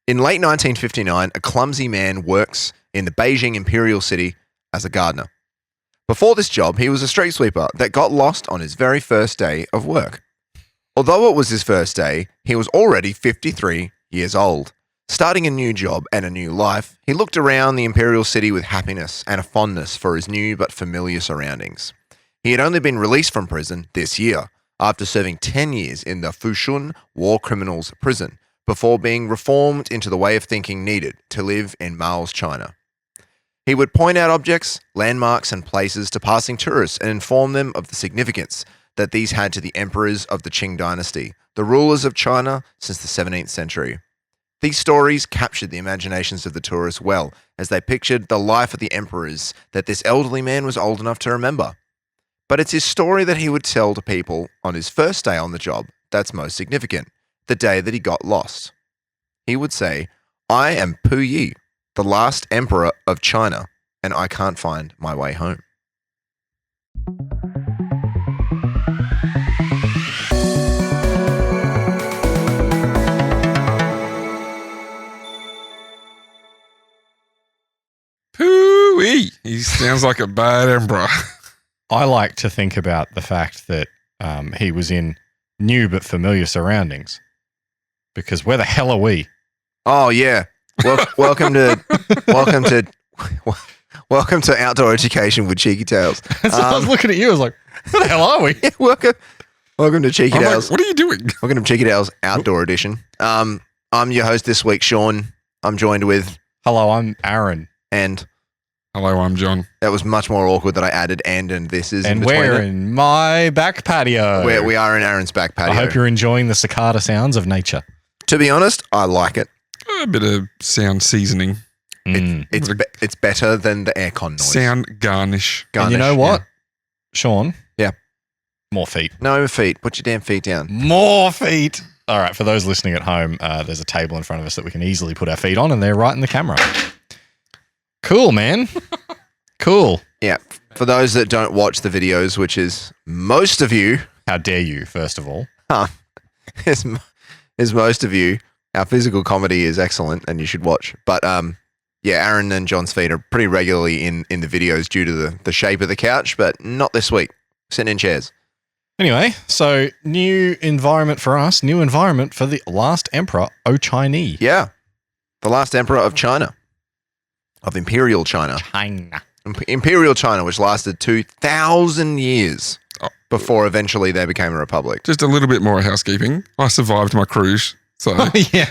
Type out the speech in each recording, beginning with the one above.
In late 1959, a clumsy man works in the Beijing Imperial City as a gardener. Before this job, he was a street sweeper that got lost on his very first day of work. Although it was his first day, he was already 53 years old. Starting a new job and a new life, he looked around the Imperial City with happiness and a fondness for his new but familiar surroundings. He had only been released from prison this year, after serving 10 years in the Fushun War Criminals Prison, before being reformed into the way of thinking needed to live in Mao's China. He would point out objects, landmarks, and places to passing tourists and inform them of the significance that these had to the emperors of the Qing dynasty, the rulers of China since the 17th century. These stories captured the imaginations of the tourists well, as they pictured the life of the emperors that this elderly man was old enough to remember. But it's his story that he would tell to people on his first day on the job that's most significant, the day that he got lost. He would say, "I am Puyi, the last emperor of China, and I can't find my way home." Puyi. He sounds like a bad emperor. I like to think about the fact that he was in new but familiar surroundings. Because where the hell are we? Oh yeah, welcome to outdoor education with Cheeky Tales. So I was looking at you. I was like, "Where the hell are we?" Yeah, welcome to Cheeky I'm like, Tales. what are you doing? Welcome to Cheeky Tales Outdoor Edition. I'm your host this week, Sean. I'm joined with Hello, I'm Aaron, and Hello, I'm John. that was much more awkward that I added and this is and in between we're it. in my back patio. We are in Aaron's back patio. I hope you're enjoying the cicada sounds of nature. To be honest, I like it. A bit of sound seasoning. It's better than the aircon noise. Sound garnish. And you know what, Sean? Yeah. More feet. No feet. Put your damn feet down. More feet. All right, for those listening at home, there's a table in front of us that we can easily put our feet on, and they're right in the camera. Cool, man. Cool. Yeah. For those that don't watch the videos, which is most of you, How dare you, first of all? is most of you, our physical comedy is excellent and you should watch. But yeah, Aaron and John's feet are pretty regularly in the videos due to the shape of the couch, but not this week. Sitting in chairs. Anyway, so new environment for us, new environment for the last emperor, Chinese. Yeah. The last emperor of China. Of Imperial China. China. Imperial China, which lasted 2,000 years before eventually they became a republic. Just a little bit more housekeeping. I survived my cruise. So Yeah.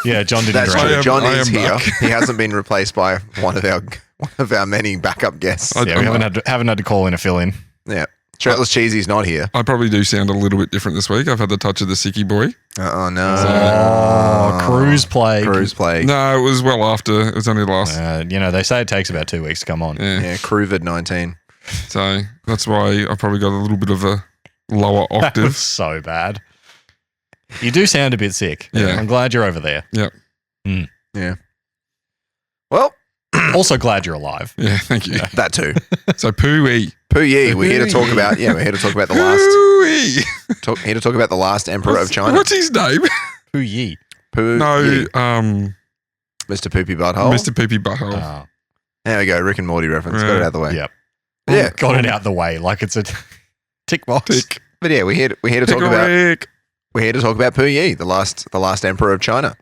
Yeah, John didn't That's drown. true. John I is am here. back. He hasn't been replaced by one of our many backup guests. Yeah, we haven't had to call in a fill-in. Yeah. Shirtless Cheesy's not here. I probably do sound a little bit different this week. I've had the touch of the sicky boy. Oh, no. Cruise plague. Cruise plague. No, it was well after. It was only last. They say it takes about 2 weeks to come on. Yeah. Yeah, COVID-19. So that's why I probably got a little bit of a lower That was octave. so bad. You do sound a bit sick. Yeah. I'm glad you're over there. Yep. Yeah. Well, Also glad you're alive. Yeah, thank you. that too. So Puyi. Puyi, we're here to talk about. Yeah, we're here to talk about the last. Puyi. Here to talk about the last emperor of China. What's his name? Puyi. Puyi, No, Mr. Poopy Butthole. Mr. Poopy Butthole. Oh, There we go. Rick and Morty reference. Got it out of the way. yep. Yeah. Got it out the way like it's a tick box. Tick. But yeah, we're here to talk Tickle about. Rick. We're here to talk about Puyi, the last emperor of China.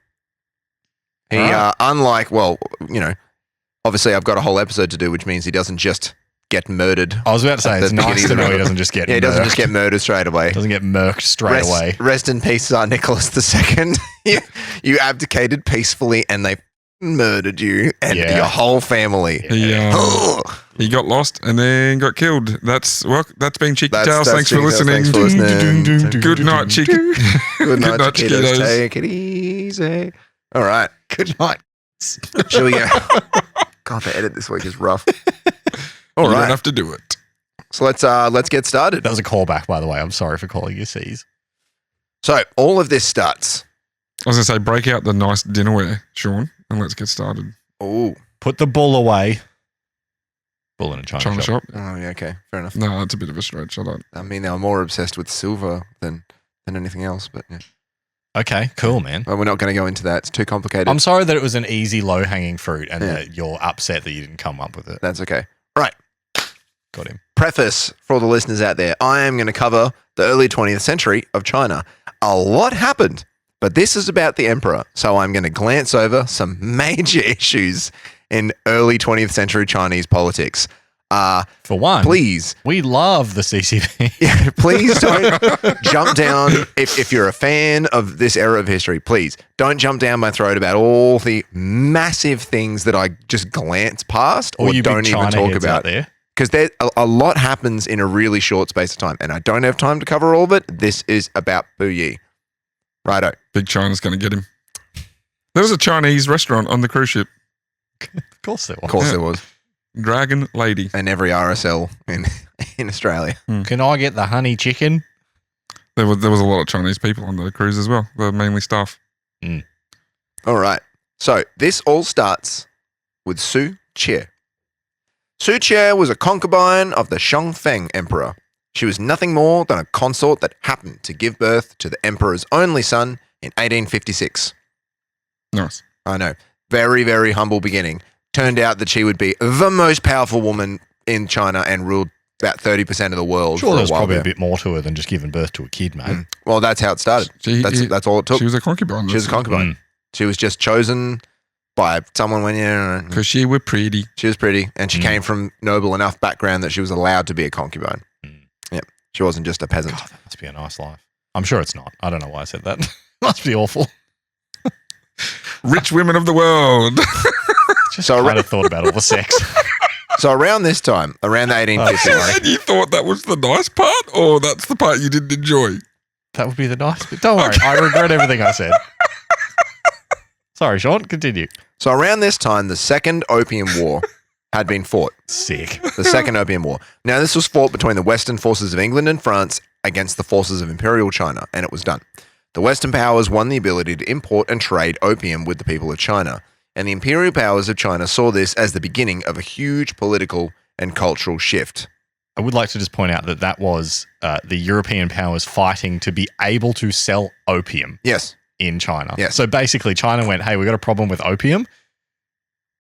He, unlike, obviously I've got a whole episode to do, which means he doesn't just get murdered. I was about to say, At it's the nice beginning to of know the- he doesn't just get Yeah, he doesn't murked. just get murdered straight away. Doesn't get murked straight away. Rest in peace, Tsar Nicholas II. you abdicated peacefully and they murdered you and Yeah. your whole family. He got lost and then got killed. That's been Cheeky That's- Tales. that's Thanks for Cheeky Tales. listening. Thanks for listening. Good night, Cheeky. Good night, Chiquitos. Chiquitos. Take it easy. All right. Good night. Shall we go? God, the edit this week is rough. All You don't right. have to do it. So let's get started. That was a callback, by the way. I'm sorry for calling you C's. So all of this starts. I was going to say, break out the nice dinnerware, Sean, and let's get started. Oh, Put the bull away. Bull in a China, shop. oh yeah, okay, fair enough. No, that's a bit of a stretch. I don't. I mean, they were more obsessed with silver than anything else, but yeah. Okay, cool, man. But we're not going to go into that. It's too complicated. I'm sorry that it was an easy, low-hanging fruit and that you're upset that you didn't come up with it. That's okay. Right. Got him. Preface for all the listeners out there. I am going to cover the early 20th century of China. A lot happened, but this is about the emperor. So I'm going to glance over some major issues in early 20th century Chinese politics. For one, Please. we love the CCP. Yeah, please don't jump down. If you're a fan of this era of history, please don't jump down my throat about all the massive things that I just glance past or All you big don't even China talk heads about. out there. Because there a lot happens in a really short space of time, and I don't have time to cover all of it. This is about Puyi. Righto. Big China's going to get him. There was a Chinese restaurant on the cruise ship. Of course there was. Of course there was. Dragon Lady. And every RSL in Australia. Can I get the honey chicken? There was a lot of Chinese people on the cruise as well. They're mainly staff. All right. So this all starts with Su Qie. Su Qie was a concubine of the Shangfeng emperor. She was nothing more than a consort that happened to give birth to the emperor's only son in 1856. Nice. I know. Very, very humble beginning. Turned out that she would be the most powerful woman in China and ruled about 30% of the world. Sure, for there's a while probably there. a bit more to her than just giving birth to a kid, mate. Well, that's how it started. That's all it took. She was a concubine. She was a concubine. She was just chosen by someone when Because she were pretty. she was pretty, and she came from noble enough background that she was allowed to be a concubine. Yep. She wasn't just a peasant. God, that must be a nice life. I'm sure it's not. I don't know why I said that. Must be awful. Rich women of the world. Just So kind of thought about all the sex. So around this time, around the 1850s, And you thought that was the nice part, or that's the part you didn't enjoy? That would be the nice bit. Don't worry. I regret everything I said. Sorry, Sean. Continue. so around this time, the Second Opium War had been fought. Sick. The Second Opium War. Now, this was fought between the Western forces of England and France against the forces of Imperial China, and it was done. The Western powers won the ability to import and trade opium with the people of China, and the Imperial powers of China saw this as the beginning of a huge political and cultural shift. I would like to just point out that that was the European powers fighting to be able to sell opium Yes. in China. Yes. So basically, China went, hey, we got a problem with opium.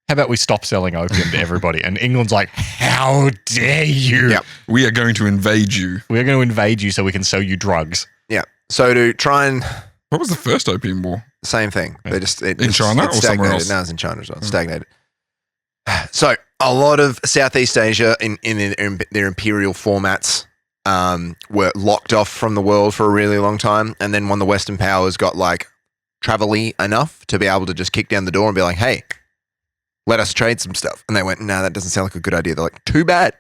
How about we stop selling opium to everybody? And England's like, how dare you? Yep. We are going to invade you. We're going to invade you so we can sell you drugs. Yeah. So to try and What was the first opium war? same thing. They just In China or somewhere else? No, it's in China as well. Stagnated. So a lot of Southeast Asia in their imperial formats were locked off from the world for a really long time, and then when the Western powers got like travel-y enough to be able to just kick down the door and be like, "Hey, let us trade some stuff," and they went, "No, that doesn't sound like a good idea." They're like, "Too bad,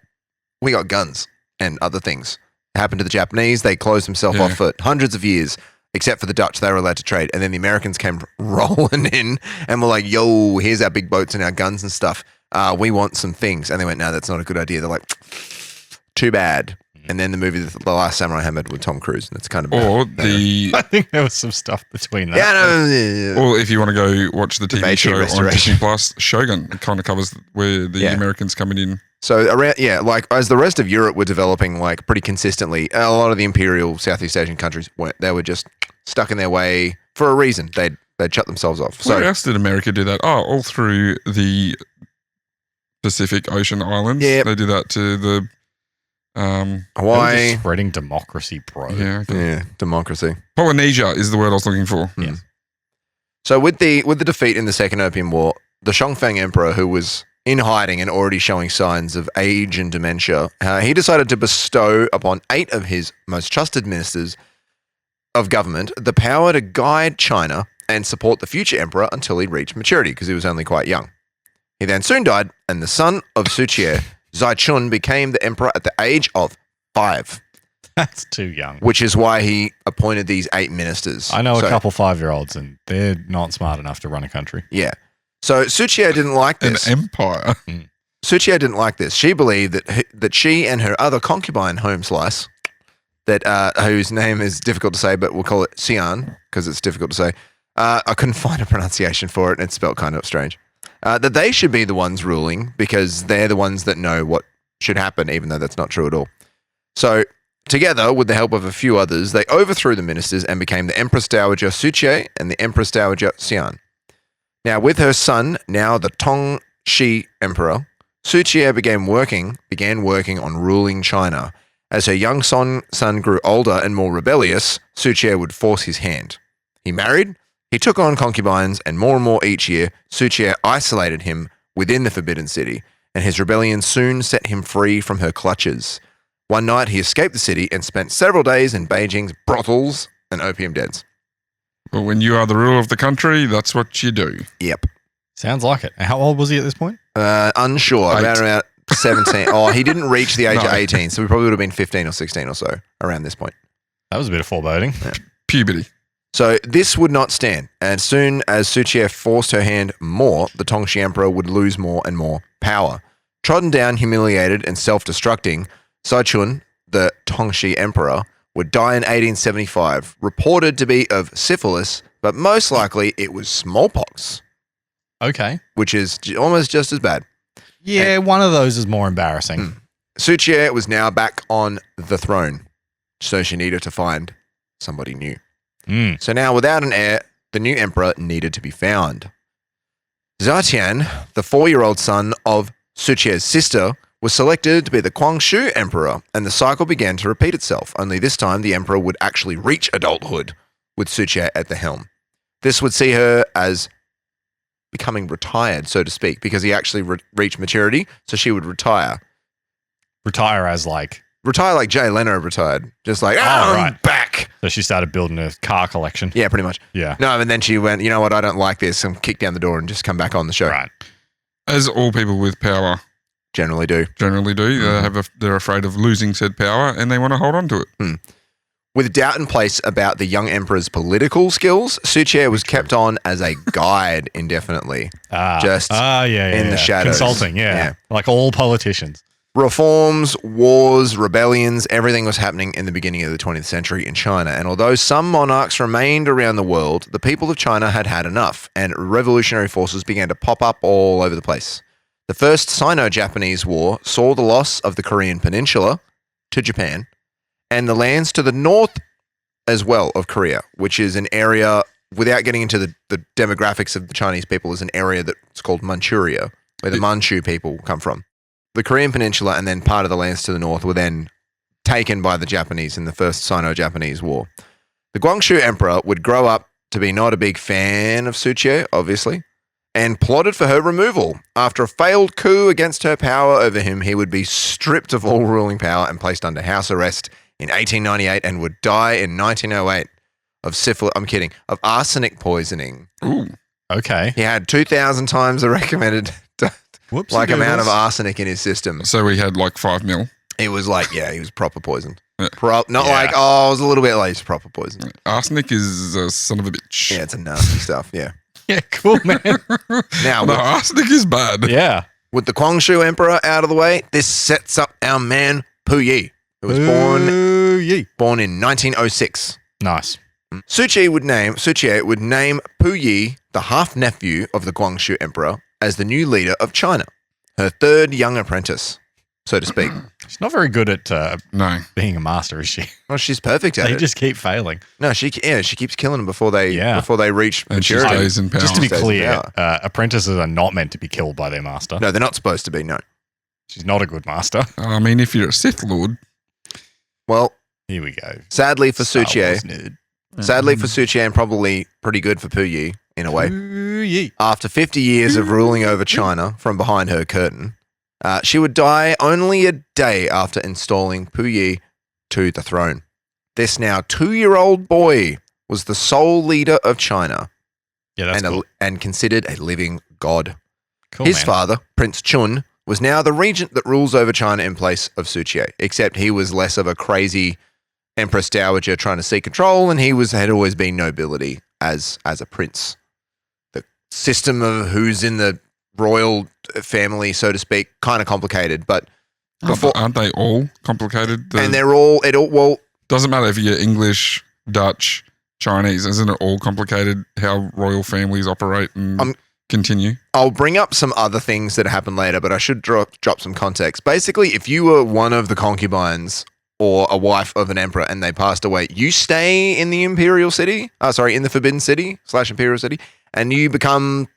we got guns and other things." It happened to the Japanese. They closed themselves off for hundreds of years. Except for the Dutch, they were allowed to trade. And then the Americans came rolling in and were like, yo, here's our big boats and our guns and stuff. We want some things. And they went, no, that's not a good idea. They're like, too bad. And then the movie The Last Samurai happened with Tom Cruise. And it's kind of Or the I think there was some stuff between that. Yeah, no. Or if you want to go watch the TV Meiji show on Restoration. Disney Plus, Shogun, it kind of covers where the Americans coming in. So around, like as the rest of Europe were developing like pretty consistently, a lot of the imperial Southeast Asian countries weren't. They were just stuck in their way for a reason. They'd shut themselves off. So Where else did America do that? Oh, all through the Pacific Ocean islands. Yep. They do that to the They were Hawaii, just spreading democracy, bro. okay. democracy. Polynesia is the word I was looking for. Yes. So with the defeat in the Second Opium War, the Shangfeng Emperor, who was in hiding and already showing signs of age and dementia, he decided to bestow upon 8 of his most trusted ministers of government the power to guide China and support the future emperor until he reached maturity, because he was only quite young. He then soon died, and the son of Su Qie, Zaichun, became the emperor at the age of 5, That's too young. which is why he appointed these 8 ministers. I know So- a couple 5-year-olds and they're not smart enough to run a country. Yeah. So Su Qie didn't like An this. empire. Su Qie didn't like this. She believed that she and her other concubine, Home Slice, whose name is difficult to say, but we'll call it Xian because it's difficult to say. I couldn't find a pronunciation for it, and it's spelled kind of strange. That they should be the ones ruling because they're the ones that know what should happen, even though that's not true at all. So together with the help of a few others, they overthrew the ministers and became the Empress Dowager Suche and the Empress Dowager Xian. Now, with her son, now the Tongxi Emperor, Suche began working on ruling China. As her young son grew older and more rebellious, Suche would force his hand. He married, he took on concubines, and more each year, Suche isolated him within the Forbidden City, and his rebellion soon set him free from her clutches. One night, he escaped the city and spent several days in Beijing's brothels and opium dens. But when you are the ruler of the country, that's what you do. Yep. Sounds like it. And how old was he at this point? Unsure. Eight. Around 17. Oh, he didn't reach the age No. of 18, so he probably would have been 15 or 16 or so around this point. That was a bit of foreboding. Puberty. So this would not stand. And soon as Suche forced her hand more, the Tongxi Emperor would lose more and more power. Trodden down, humiliated, and self-destructing, Saichun, the Tongxi Emperor, would die in 1875, reported to be of syphilis, but most likely it was smallpox, Okay. which is almost just as bad. Yeah, one of those is more embarrassing. Suche was now back on the throne, so she needed to find somebody new. Mm. So now, without an heir, the new emperor needed to be found. Zhatian, the 4-year-old son of Suche's sister, was selected to be the Guangxu emperor, and the cycle began to repeat itself, only this time the emperor would actually reach adulthood with Suche at the helm. This would see her as becoming retired, so to speak, because he actually reached maturity, so she would retire. Retire as like, Retire like Jay Leno retired. Just like, I'm right. back. so she started building a car collection. Yeah, pretty much. Yeah. No, and then she went, you know what, I don't like this, and kicked down the door and just come back on the show. Right. As all people with power Generally do. generally do, they're afraid of losing said power and they want to hold on to it. With doubt in place about the young emperor's political skills, Suche was kept on as a guide indefinitely. Just in the shadows. Consulting, Yeah. Like all politicians. Reforms, wars, rebellions, everything was happening in the beginning of the 20th century in China. And although some monarchs remained around the world, the people of China had had enough, and revolutionary forces began to pop up all over the place. The First Sino-Japanese War saw the loss of the Korean Peninsula to Japan, and the lands to the north as well of Korea, which is an area, without getting into the demographics of the Chinese people, is an area that's called Manchuria, where the Manchu people come from. The Korean Peninsula and then part of the lands to the north were then taken by the Japanese in the First Sino-Japanese War. The Guangxu Emperor would grow up to be not a big fan of Suche, obviously, and plotted for her removal. After a failed coup against her power over him, he would be stripped of all ruling power and placed under house arrest in 1898 and would die in 1908 of syphilis. I'm kidding, of arsenic poisoning. Ooh. Okay. He had 2,000 times the recommended Whoops. amount of arsenic in his system. So we had like 5 mil. It was like, yeah, he was proper poisoned. Yeah. Not Yeah. like, oh, I was a little bit like, he's proper poisoned. Arsenic is a son of a bitch. Yeah, it's a nasty stuff, yeah. Yeah, cool, man. Now, No, arsenic is bad. Yeah. with the Guangxu Emperor out of the way, this sets up our man Puyi, who was born in 1906. Nice. Suche would name Puyi, the half-nephew of the Guangxu Emperor, as the new leader of China, her third young apprentice, so to speak. She's not very good at No. being a master, is she? Well, she's perfect at They it. just keep failing. No, she keeps killing them before they reach And she maturity. stays in power. Just to be Stays in clear, power. apprentices are not meant to be killed by their master. No, they're not supposed to be. No. She's not a good master. I mean, if you're a Sith Lord, Well, Here we go. sadly for Star Suche, Wars nerd. sadly for Suche, and probably pretty good for Puyi in a way. Puyi. After 50 years of ruling over China from behind her curtain, she would die only a day after installing Puyi to the throne. This now 2-year-old boy was the sole leader of China Yeah, that's cool. and considered a living god. Cool, His man. father, Prince Chun, was now the regent that rules over China in place of Suche, except he was less of a crazy Empress Dowager trying to seek control, and had always been nobility as a prince. The system of who's in the royal family, so to speak, kind of complicated, but aren't they all complicated? and they're all Doesn't matter if you're English, Dutch, Chinese. Isn't it all complicated how royal families operate and continue? I'll bring up some other things that happen later, but I should drop some context. Basically, if you were one of the concubines or a wife of an emperor and they passed away, you stay in the imperial city. In the Forbidden City / Imperial City, and you become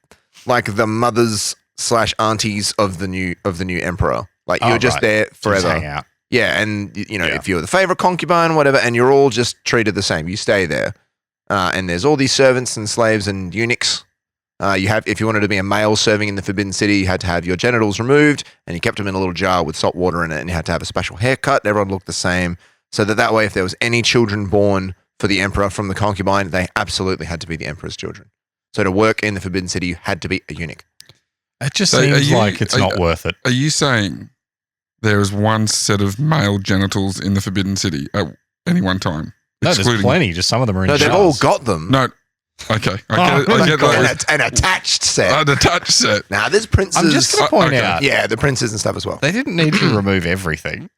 like the mothers / aunties of the new emperor. Like you're just there forever. Just hang out. Yeah, and if you're the favorite concubine, whatever, and you're all just treated the same, you stay there. And there's all these servants and slaves and eunuchs. If you wanted to be a male serving in the Forbidden City, you had to have your genitals removed, and you kept them in a little jar with salt water in it, and you had to have a special haircut. Everyone looked the same, so that way, if there was any children born for the emperor from the concubine, they absolutely had to be the emperor's children. So to work in the Forbidden City, you had to be a eunuch. It just seems like it's not worth it. Are you saying there is one set of male genitals in the Forbidden City at any one time? No, there's plenty. Just some of them are in No, they've all got them. No. Okay. I get that. An attached set. An attached set. Now, there's princes. I'm just going to point out. Yeah, the princes and stuff as well. They didn't need to remove everything.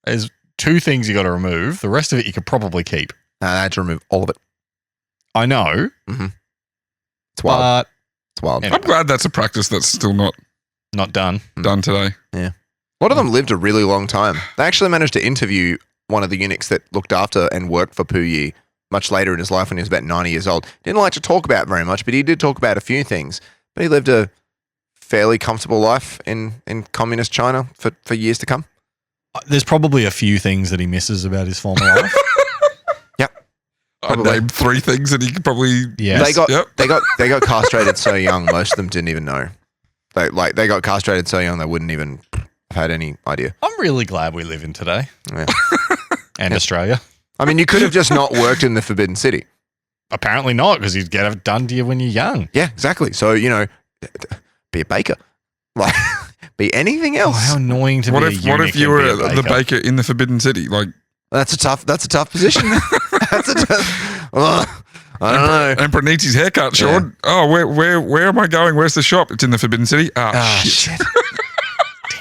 There's 2 things you got to remove. The rest of it you could probably keep. No, they had to remove all of it. I know. Mm-hmm. It's wild. It's wild. Anyway. I'm glad that's a practice that's still not done today. Yeah. A lot of them lived a really long time. They actually managed to interview one of the eunuchs that looked after and worked for Puyi much later in his life when he was about 90 years old. Didn't like to talk about very much, but he did talk about a few things. But he lived a fairly comfortable life in communist China for years to come. There's probably a few things that he misses about his former life. Yep. I'd name 3 things that he could probably... Yes. They got castrated so young, most of them didn't even know. They got castrated so young they wouldn't even have had any idea. I'm really glad we live in today. Yeah. And Australia. I mean, you could have just not worked in the Forbidden City. Apparently not, because you'd get it done to you when you're young. Yeah, exactly. So, be a baker. Like, be anything else. Oh, how annoying to be a eunuch. What if you were the baker in the Forbidden City? Like, that's a tough position. I don't know. Emperor needs his haircut, Sean. Yeah. Oh, where am I going? Where's the shop? It's in the Forbidden City. Shit.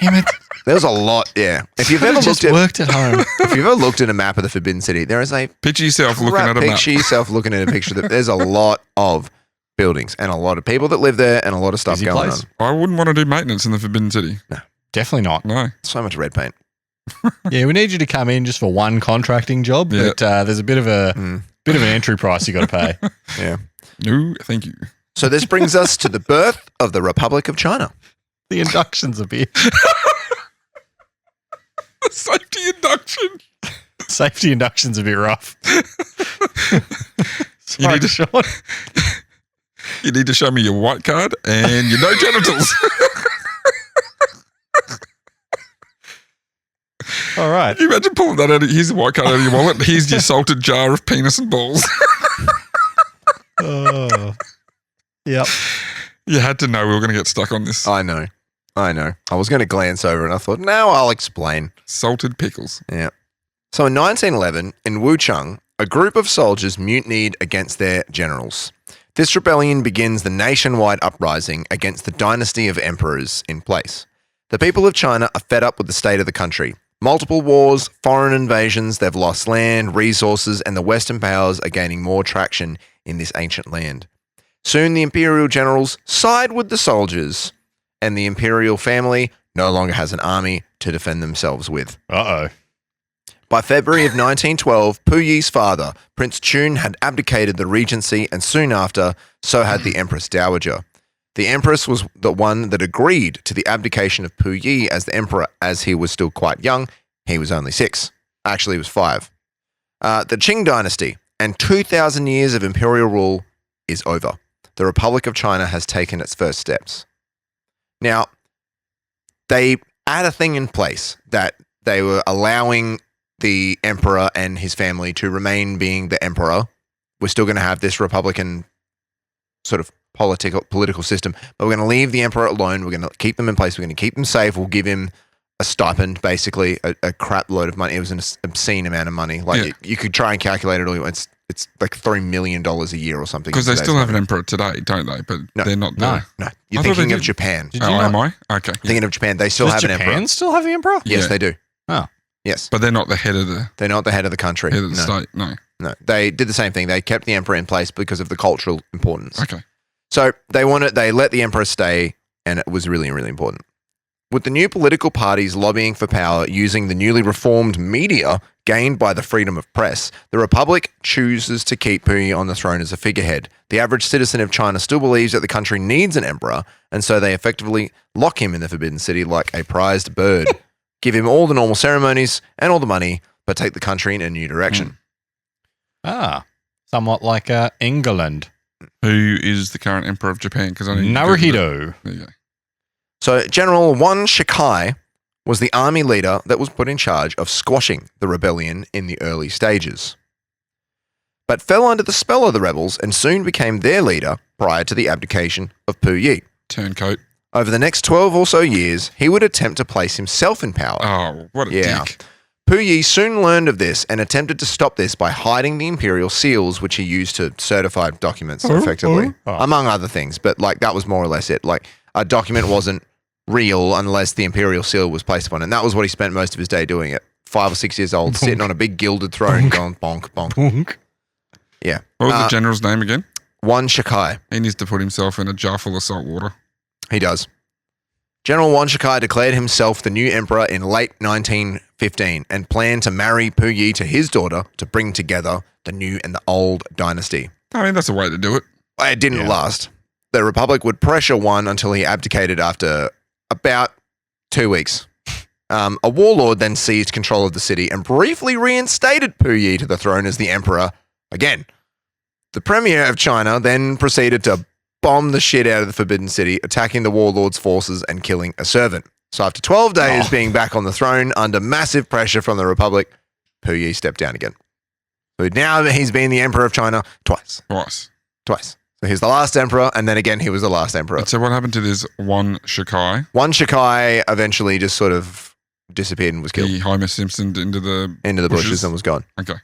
Damn it. There's a lot, yeah. If you've ever worked at home. If you've ever looked at a map of the Forbidden City, there is a picture yourself looking at a map. Picture yourself looking at a picture. There's a lot of buildings and a lot of people that live there and a lot of stuff going on. I wouldn't want to do maintenance in the Forbidden City. No, definitely not. No, so much red paint. Yeah, we need you to come in just for one contracting job, but there's a bit of an entry price you got to pay. Yeah. No, thank you. So this brings us to the birth of the Republic of China. The induction's a bit. Safety induction. Safety induction's a bit rough. You need to show me your white card and your no genitals. All right. Can you imagine pulling that out? Here's the white card out of your wallet. Here's your salted jar of penis and balls. Oh. Yep. You had to know we were going to get stuck on this. I know. I was going to glance over and I thought, now I'll explain. Salted pickles. Yeah. So in 1911, in Wuchang, a group of soldiers mutinied against their generals. This rebellion begins the nationwide uprising against the dynasty of emperors in place. The people of China are fed up with the state of the country. Multiple wars, foreign invasions, they've lost land, resources, and the Western powers are gaining more traction in this ancient land. Soon the imperial generals side with the soldiers, and the imperial family no longer has an army to defend themselves with. Uh-oh. By February of 1912, Puyi's father, Prince Chun, had abdicated the regency, and soon after, so had the Empress Dowager. The Empress was the one that agreed to the abdication of Puyi as the emperor, as he was still quite young. He was only 6. Actually, he was 5. The Qing dynasty and 2,000 years of imperial rule is over. The Republic of China has taken its first steps. Now, they had a thing in place that they were allowing the emperor and his family to remain being the emperor. We're still going to have this republican sort of political system, but we're going to leave the emperor alone. We're going to keep them in place. We're going to keep them safe. We'll give him a stipend, basically a crap load of money. It was an obscene amount of money. Like you could try and calculate it all you want. It's like $3 million a year or something. Because they still have an emperor today, don't they? But they're not there. No. You're thinking of Japan. Am I? Okay. Thinking of Japan. They still have an emperor. Japan still have the emperor? Yes, they do. Oh. Yes. But they're not the head of the... They're not the head of the country. Head of the state, no. No. They did the same thing. They kept the emperor in place because of the cultural importance. Okay. So they let the emperor stay, and it was really, really important. with the new political parties lobbying for power using the newly reformed media gained by the freedom of press, the Republic chooses to keep Puyi on the throne as a figurehead. The average citizen of China still believes that the country needs an emperor, and so they effectively lock him in the Forbidden City like a prized bird, give him all the normal ceremonies and all the money, but take the country in a new direction. Somewhat like England. Who is the current emperor of Japan? Because I need Naruhito. There you go. So General Wan Shikai was the army leader that was put in charge of squashing the rebellion in the early stages, but fell under the spell of the rebels and soon became their leader prior to the abdication of Puyi. Turncoat. Over the next 12 or so years, he would attempt to place himself in power. Oh, what a dick. Puyi soon learned of this and attempted to stop this by hiding the imperial seals, which he used to certify documents effectively, among other things. But like that was more or less it. Like a document wasn't real unless the imperial seal was placed upon it. And that was what he spent most of his day doing it. 5 or 6 years old, sitting on a big gilded throne, going bonk, bonk. Bonk. Yeah. What was the general's name again? Wan Shikai. He needs to put himself in a jar full of salt water. He does. General Wan Shikai declared himself the new emperor in late 1915 and planned to marry Puyi to his daughter to bring together the new and the old dynasty. I mean, that's a way to do it. It didn't last. The Republic would pressure Wan until he abdicated after about 2 weeks. A warlord then seized control of the city and briefly reinstated Puyi to the throne as the emperor again. The premier of China then proceeded to bomb the shit out of the Forbidden City, attacking the warlord's forces and killing a servant. So after 12 days being back on the throne under massive pressure from the Republic, Puyi stepped down again. So now he's been the emperor of China twice. So he's the last emperor, and then again he was the last emperor. And so what happened to this Wan Shikai? Wan Shikai eventually just sort of disappeared and was killed. He Homer Simpsoned into the bushes and was gone. Okay.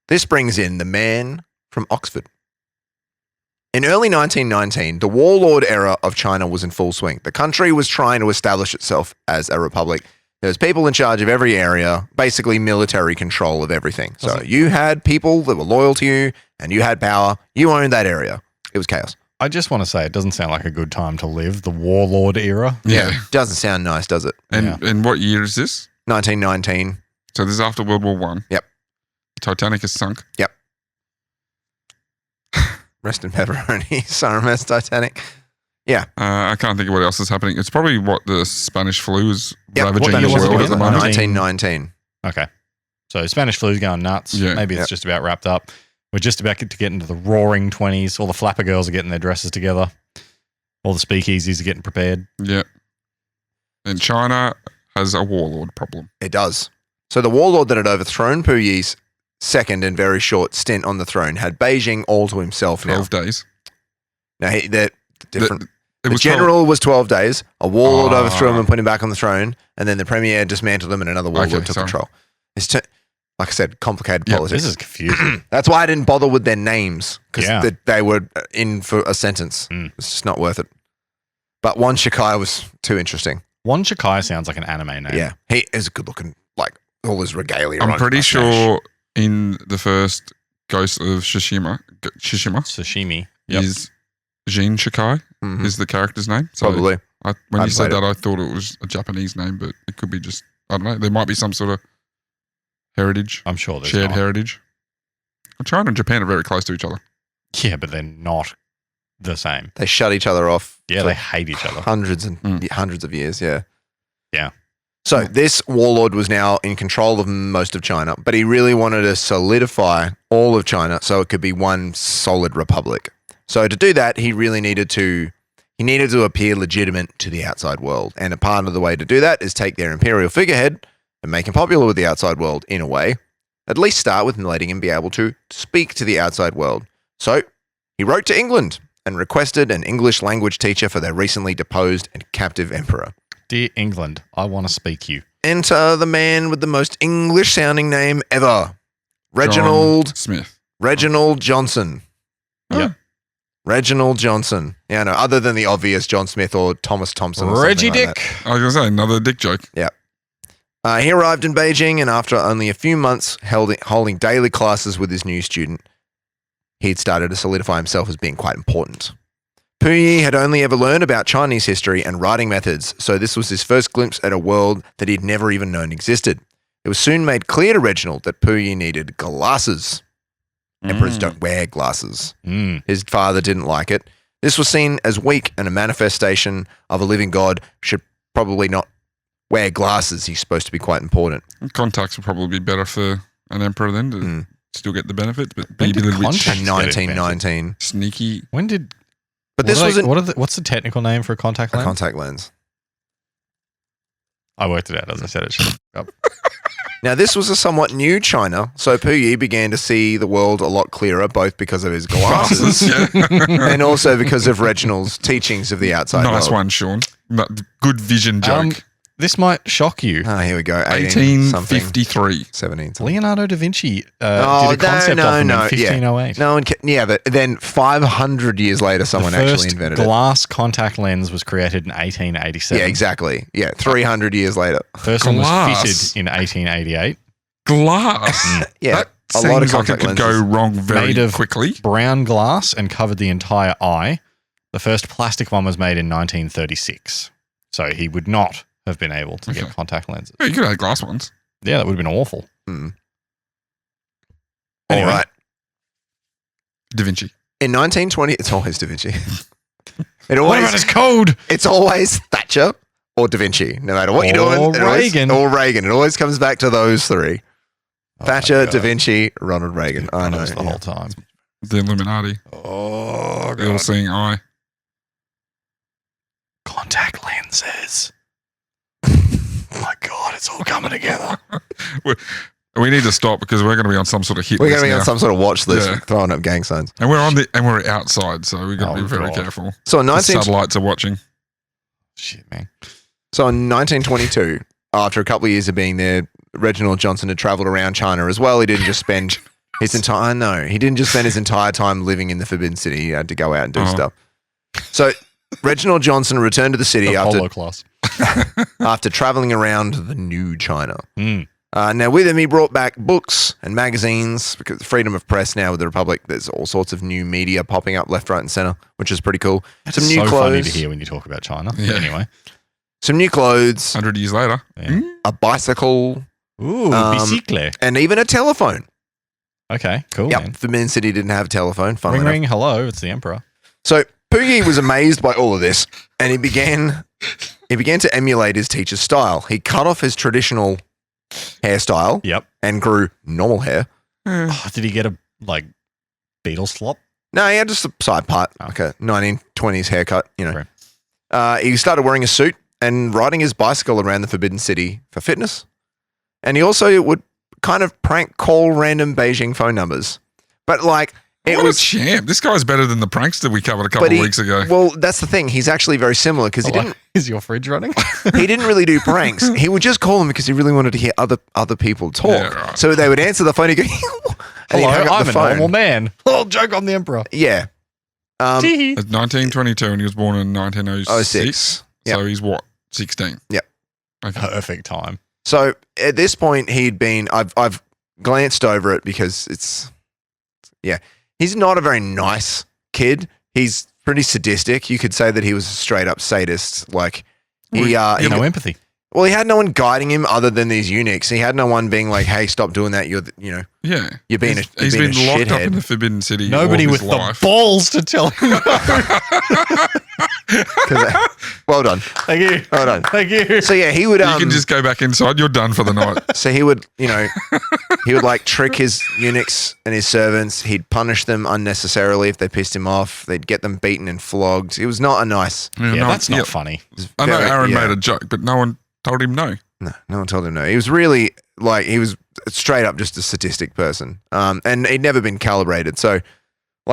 This brings in the man from Oxford. In early 1919, the warlord era of China was in full swing. The country was trying to establish itself as a republic. There was people in charge of every area, basically military control of everything. So you had people that were loyal to you, and you had power. You owned that area. It was chaos. I just want to say it doesn't sound like a good time to live, the warlord era. Yeah. Doesn't sound nice, does it? And what year is this? 1919. So this is after World War One. Yep. Titanic is sunk. Yep. Rest in pepperoni. RMS Titanic. Yeah. I can't think of what else is happening. It's probably what the Spanish flu is ravaging What the was it world again? at the moment. 1919. Okay. So Spanish flu's going nuts. Yeah. Maybe it's just about wrapped up. We're just about to get into the roaring 20s. All the flapper girls are getting their dresses together. All the speakeasies are getting prepared. Yeah. And China has a warlord problem. It does. So the warlord that had overthrown Puyi's second and very short stint on the throne had Beijing all to himself 12 days. Now, they're different. It The was general was 12 days. A warlord overthrew him and put him back on the throne. And then the premier dismantled him and another warlord took control. It's like I said, complicated politics. This is confusing. That's why I didn't bother with their names, because they were in for a sentence. It's just not worth it. But Wan Shikai was too interesting. Wan Shikai sounds like an anime name. Yeah. He is a good looking, like all his regalia. I'm pretty sure in the first Ghost of Tsushima Sashimi. is Jin Shikai Mhm. is the character's name. So Probably. when I'd you said played that, I thought it was a Japanese name, but it could be just, I don't know. There might be some sort of heritage, I'm sure there's shared not. heritage. China and Japan are very close to each other. Yeah, but they're not the same. They shut each other off. Yeah, for they hate each other. hundreds of years. Yeah. Yeah. So this warlord was now in control of most of China, but he really wanted to solidify all of China so it could be one solid republic. So to do that, he really needed to appear legitimate to the outside world. And a part of the way to do that is take their imperial figurehead and make him popular with the outside world in a way. At least start with letting him be able to speak to the outside world. So he wrote to England and requested an English language teacher for their recently deposed and captive emperor. Dear England, I want to speak you. Enter the man with the most English-sounding name ever, Reginald Johnson. Yep. Reginald Johnson. Yeah, no, other than the obvious John Smith or Thomas Thompson. Or Reggie something like Dick. that. I was going to say, another dick joke. He arrived in Beijing, and after only a few months holding daily classes with his new student, he'd started to solidify himself as being quite important. Puyi had only ever learned about Chinese history and writing methods, so this was his first glimpse at a world that he'd never even known existed. It was soon made clear to Reginald that Puyi needed glasses. Emperors don't wear glasses. His father didn't like it. This was seen as weak, and a manifestation of a living god should probably not wear glasses. He's supposed to be quite important. Contacts would probably be better for an emperor then to still get the benefits, but When be a did little bit contacts In get 1919. sneaky. When did? But this was what's the technical name for a contact a lens? contact lens. I worked it out as I said it. Should. Yep. Now, this was a somewhat new China, so Puyi began to see the world a lot clearer, both because of his glasses and also because of Reginald's teachings of the outside world. Nice one, Sean. Good vision joke. This might shock you. Ah, here we go. 1853. 1853. 17. Leonardo da Vinci did Oh, a concept of them in 1508. No one can, yeah, but then 500 years later, someone The actually first invented it. glass contact lens was created in 1887. Yeah, exactly. Yeah, 300 years later. First one was Glass. fitted in 1888. Glass. Yeah, That a lot of seems like it contact could lenses. go wrong very Made of quickly. brown glass and covered the entire eye. The first plastic one was made in 1936. So he would not have been able to get contact lenses. Yeah, you could have glass ones. Yeah, that would have been awful. All Anyway. right. Da Vinci. In 1920, it's always Da Vinci. What about his code? It's always Thatcher or Da Vinci, no matter what you're doing. Or Reagan. Or Reagan. It always comes back to those three. Oh Thatcher, my Da God. Vinci, Ronald Reagan. I That know. was the yeah. whole time. The Illuminati. Oh, The all-seeing eye. Contact lenses. My God, it's all coming together. We need to stop because we're going to be on some sort of hit We're list going to be now. on some sort of watch list, Yeah. throwing up gang signs. And we're outside, so we've got to Oh, be very God. careful. So in The 19, satellites are watching. Shit, man. So in 1922, after a couple of years of being there, Reginald Johnson had travelled around China as well. He didn't just spend his entire he didn't just spend his entire time living in the Forbidden City. He had to go out and do stuff. So Reginald Johnson returned to the city The after polo class. after travelling around the new China. Mm. Now, with him, he brought back books and magazines because freedom of press now with the Republic. There's all sorts of new media popping up left, right, and centre, which is pretty cool. Some new so funny clothes. to hear when you talk about China. Yeah. Anyway. Some new clothes, 100 years later. Yeah. a bicycle, Ooh, bicycle. and even a telephone. Okay, cool, Yep, man. Forbidden City didn't have a telephone. Funnily Ring, enough. ring, hello, it's the Emperor. So Puyi was amazed by all of this, and he began to emulate his teacher's style. He cut off his traditional hairstyle Yep. and grew normal hair. Oh, did he get a, Beatles slop? No, he had just a side part, Oh. like a 1920s haircut, you know. Right. He started wearing a suit and riding his bicycle around the Forbidden City for fitness. And he also would kind of prank call random Beijing phone numbers. But it What was a champ. This guy's better than the prankster we covered a couple of weeks ago. Well, that's the thing. He's actually very similar because Is your fridge running? he didn't really do pranks. He would just call them because he really wanted to hear other people talk. Yeah, right. So they would answer the phone. He'd go, and he'd Hello, hang up I'm the a phone. normal man. Oh, joke on the Emperor. Yeah. Tee-hee. It's 1922 and he was born in 1906. 06. So he's what? 16? Yep. Okay. Perfect time. So at this point, he'd been. I've glanced over it because he's not a very nice kid. He's pretty sadistic. You could say that he was a straight up sadist. He No empathy. well, he had no one guiding him other than these eunuchs. He had no one being like, "Hey, stop doing that." You're Yeah. You're being He's a been locked up in shithead. the Forbidden City. Nobody all with his the life. balls to tell him no. Well done. Thank you. Well done. Thank you. So yeah, he would. You can just go back inside. You're done for the night. So he would, he would trick his eunuchs and his servants. He'd punish them unnecessarily if they pissed him off. They'd get them beaten and flogged. He was not a nice. Yeah, no, that's not funny. I know very- Aaron yeah. made a joke, but no one told him no. No one told him no. He was really he was straight up just a sadistic person. And he'd never been calibrated. So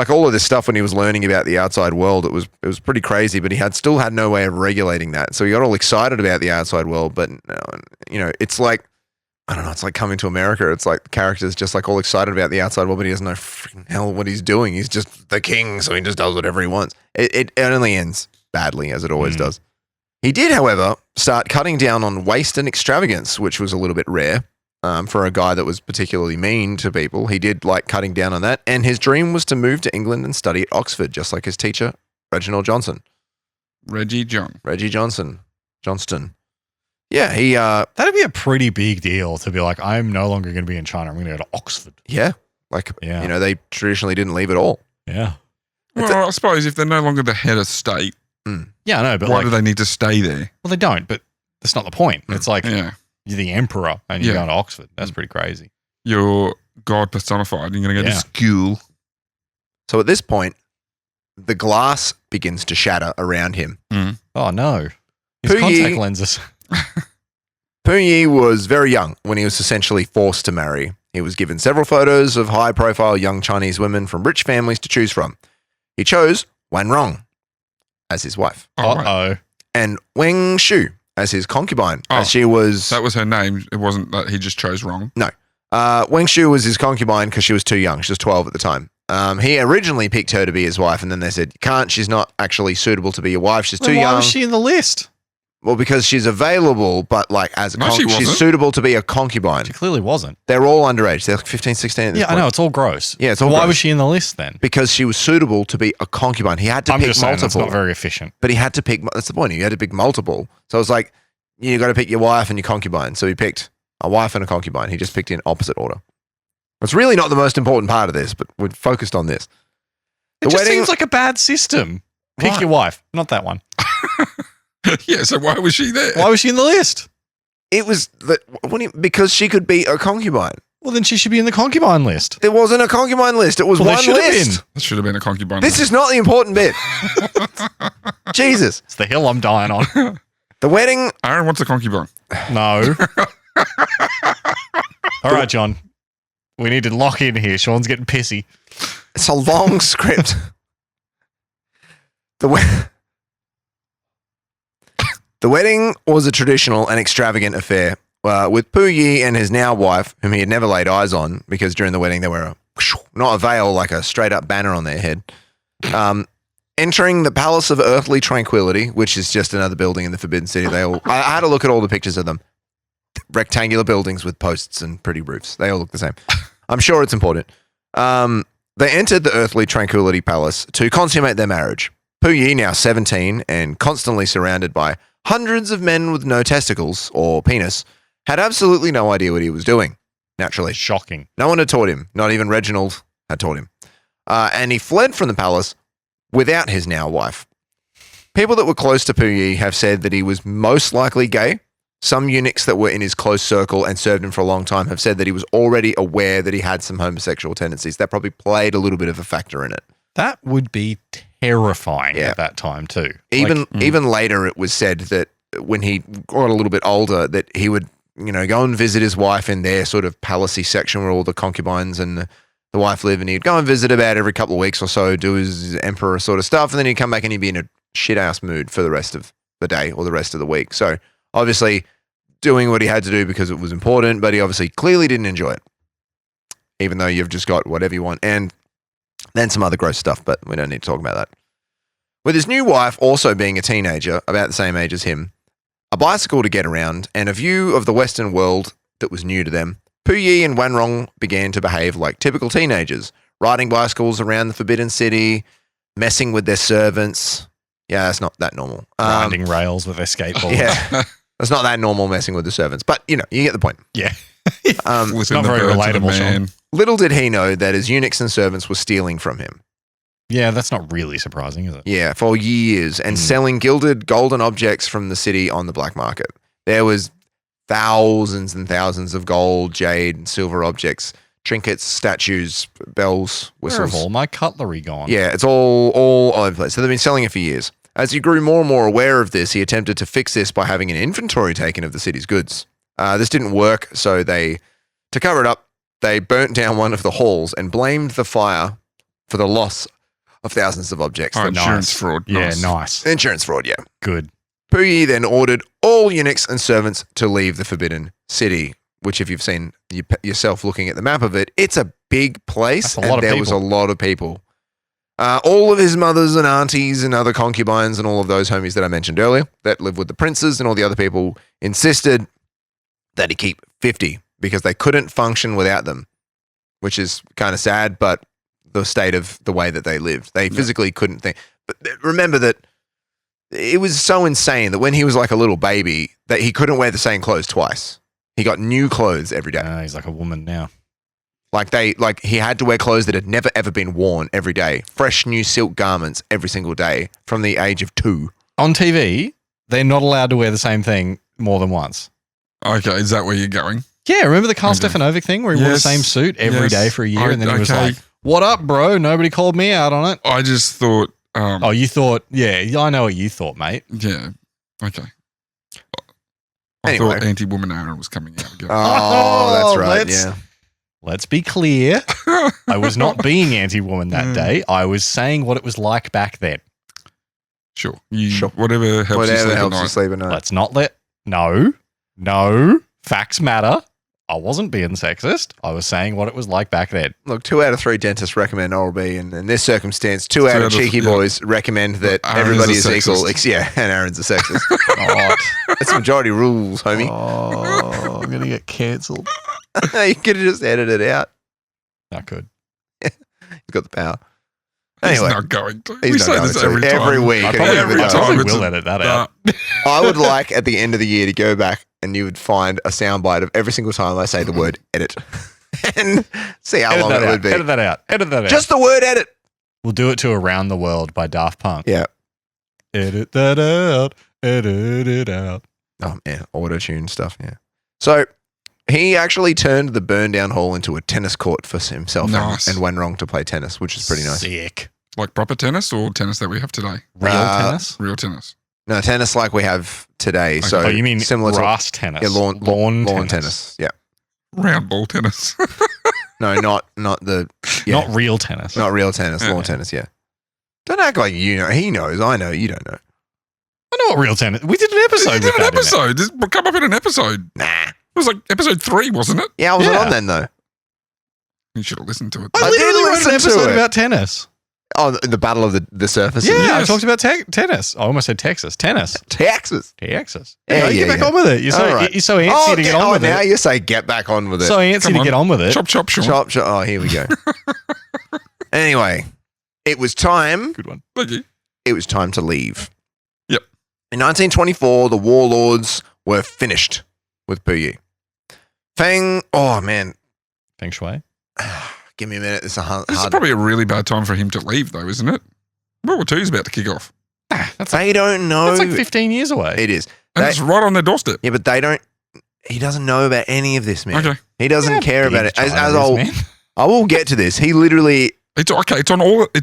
all of this stuff when he was learning about the outside world, it was pretty crazy, but he still had no way of regulating that. So he got all excited about the outside world, but it's I don't know, it's like Coming to America. It's like the character's just all excited about the outside world, but he doesn't know freaking hell what he's doing. He's just the king, so he just does whatever he wants. It only ends badly, as it always does. He did, however, start cutting down on waste and extravagance, which was a little bit rare for a guy that was particularly mean to people. He did like cutting down on that, and his dream was to move to England and study at Oxford, just like his teacher, Reginald Johnson. Reggie Johnson. Johnston. Yeah, he, That'd be a pretty big deal to be like, I'm no longer going to be in China. I'm going to go to Oxford. yeah, they traditionally didn't leave at all. Yeah. Well, I suppose if they're no longer the head of state, Yeah, I know, but why do they need to stay there? Well, they don't, but that's not the point. It's like Yeah. you're the emperor and you're going to Oxford. That's pretty crazy. You're God personified and you're going to go to school. So at this point, the glass begins to shatter around him. Oh, no. His Puyi- contact lenses. Puyi was very young when he was essentially forced to marry. He was given several photos of high-profile young Chinese women from rich families to choose from. He chose Wan Rong as his wife Uh-oh. and Wang Shu as his concubine, as she was... That was her name. It wasn't that he just chose wrong. No. Wang Shu was his concubine because she was too young. She was 12 at the time. He originally picked her to be his wife, and then they said, you can't, she's not actually suitable to be your wife. She's too young. Why was she in the list? Well, because she's available, but like as a she wasn't. she's suitable to be a concubine. She clearly wasn't. They're all underage. They're like 15, 16 at this Yeah, point. I know. It's all gross. Yeah, it's all Why gross. was she in the list then? Because she was suitable to be a concubine. He had to I'm pick just saying multiple. that's not very efficient. But he had to pick, that's the point. He had to pick multiple. So it was like, you got to pick your wife and your concubine. So he picked a wife and a concubine. He just picked in opposite order. It's really not the most important part of this, but we're focused on this. It just seems like a bad system. Pick Why? your wife, not that one. Yeah, so why was she there? Why was she in the list? It was because she could be a concubine. Well, then she should be in the concubine list. There wasn't a concubine list. It was Well, there one should have list. been. That should have been a concubine. This is not the important bit. Jesus. It's the hill I'm dying on. The wedding. Aaron wants a concubine. No. All right, John. We need to lock in here. Sean's getting pissy. It's a long script. The wedding was a traditional and extravagant affair with Puyi and his now wife, whom he had never laid eyes on because during the wedding they wear not a veil, like a straight up banner on their head. Entering the Palace of Earthly Tranquility, which is just another building in the Forbidden City. I had a look at all the pictures of them. Rectangular buildings with posts and pretty roofs. They all look the same. I'm sure it's important. They entered the Earthly Tranquility Palace to consummate their marriage. Puyi, now 17 and constantly surrounded by hundreds of men with no testicles or penis, had absolutely no idea what he was doing. Naturally. Shocking. No one had taught him. Not even Reginald had taught him. And he fled from the palace without his now wife. People that were close to Puyi have said that he was most likely gay. Some eunuchs that were in his close circle and served him for a long time have said that he was already aware that he had some homosexual tendencies. That probably played a little bit of a factor in it. That would be terrifying at that time too. Even later, it was said that when he got a little bit older, that he would, go and visit his wife in their sort of palacey section where all the concubines and the wife live, and he'd go and visit about every couple of weeks or so, do his emperor sort of stuff, and then he'd come back and he'd be in a shit ass mood for the rest of the day or the rest of the week. So obviously doing what he had to do because it was important, but he obviously clearly didn't enjoy it, even though you've just got whatever you want. And then some other gross stuff, but we don't need to talk about that. With his new wife also being a teenager, about the same age as him, a bicycle to get around, and a view of the Western world that was new to them, Puyi and Wanrong began to behave like typical teenagers, riding bicycles around the Forbidden City, messing with their servants. Yeah, that's not that normal. Grinding rails with their skateboards. Yeah, that's not that normal messing with the servants, but you get the point. Yeah. It's not very relatable, Sean. Little did he know that his eunuchs and servants were stealing from him. Yeah, that's not really surprising, is it? Yeah, for years, and selling gilded golden objects from the city on the black market. There was thousands and thousands of gold, jade, and silver objects, trinkets, statues, bells, whistles. Where have all my cutlery gone? Yeah, it's all over the place. So they've been selling it for years. As he grew more and more aware of this, he attempted to fix this by having an inventory taken of the city's goods. This didn't work, so to cover it up, they burnt down one of the halls and blamed the fire for the loss of thousands of objects. Oh, insurance fraud. Yeah, nice. Insurance fraud, yeah. Good. Puyi then ordered all eunuchs and servants to leave the Forbidden City, which if you've seen yourself looking at the map of it, it's a big place, That's a lot of there people. was a lot of people. All of his mothers and aunties and other concubines and all of those homies that I mentioned earlier that live with the princes and all the other people insisted that he keep 50 because they couldn't function without them, which is kind of sad, but the state of the way that they lived. They physically couldn't think. But remember that it was so insane that when he was like a little baby that he couldn't wear the same clothes twice. He got new clothes every day. He's like a woman now. Like he had to wear clothes that had never ever been worn every day. Fresh new silk garments every single day from the age of 2. On TV, they're not allowed to wear the same thing more than once. Okay, is that where you're going? Yeah, remember the Carl Okay. Stefanovic thing where he wore the same suit every day for a year and then he was like, what up, bro? Nobody called me out on it. I just thought. Oh, you thought, yeah, I know what you thought, mate. Yeah. Okay. I Anyway. thought anti-woman Aaron was coming out again. Oh, that's right. let's- Yeah. Let's be clear. I was not being anti-woman that day. I was saying what it was like back then. Sure. Sure. Whatever helps you Whatever sleep helps at you night. sleep at night. Let's not let... No. Facts matter. I wasn't being sexist. I was saying what it was like back then. Look, 2 out of 3 dentists recommend Oral-B, and in this circumstance, 2 out of cheeky boys recommend that Aaron everybody is is a equal. sexist. Yeah, and Aaron's a sexist. God. That's majority rules, homie. Oh, I'm going to get cancelled. You could have just edited it out. Not good. You've got the power. He's Anyway, not going to. he's We not say going this to. every time. Every week. I and probably, every I time. probably It's will a- edit that out. I would like at the end of the year to go back and you would find a soundbite of every single time I say the word edit and see how long it would be. Edit that out. Edit that out. Just the word edit. We'll do it to Around the World by Daft Punk. Yeah. Edit that out. Edit it out. Oh, yeah. Auto-tune stuff. Yeah. So he actually turned the burn down hall into a tennis court for himself Nice. and Wenrong to play tennis, which is pretty nice. Sick. Like proper tennis or tennis that we have today? Real tennis? Real tennis. No, tennis like we have today. Okay. So Oh, you mean similar grass tennis? to lawn tennis. Yeah. Round ball tennis. No, not the yeah, Not real tennis. not real tennis, Yeah. lawn tennis. Yeah. Don't act like you know. He knows. I know. You don't know. I know what real tennis. We did an episode You with did an that in it. episode. This will come up in an episode. Nah. It was like episode 3, wasn't it? Yeah, I wasn't Yeah. on then though. You should have listened to it. I I literally did wrote listen an to episode it. about tennis. Oh, the battle of the surfaces. Yeah, I Yes. talked about tennis. I almost said Texas. Tennis. Texas. Texas. Yeah, Get back yeah. on with it. You're so, All right. you're so antsy to get on with now it. you say get back on with it. So antsy Come to on. get on with it. Chop, chop, Sean. Chop, chop. Oh, here we go. Anyway, it was time. Good one. Thank you. It was time to leave. Yep. In 1924, the warlords were finished with Puyi. Feng. Oh man, Feng Shui. give me a minute. This is a hard. This is probably a really bad time for him to leave, though, isn't it? World War II is about to kick off. They don't know. That's like 15 years away. It is. And They- it's right on their doorstep. Yeah, but they don't. He doesn't know about any of this, man. Okay. He doesn't Yeah, care about big it. As China is, I'll, man. I will get to this. He literally It's okay. It's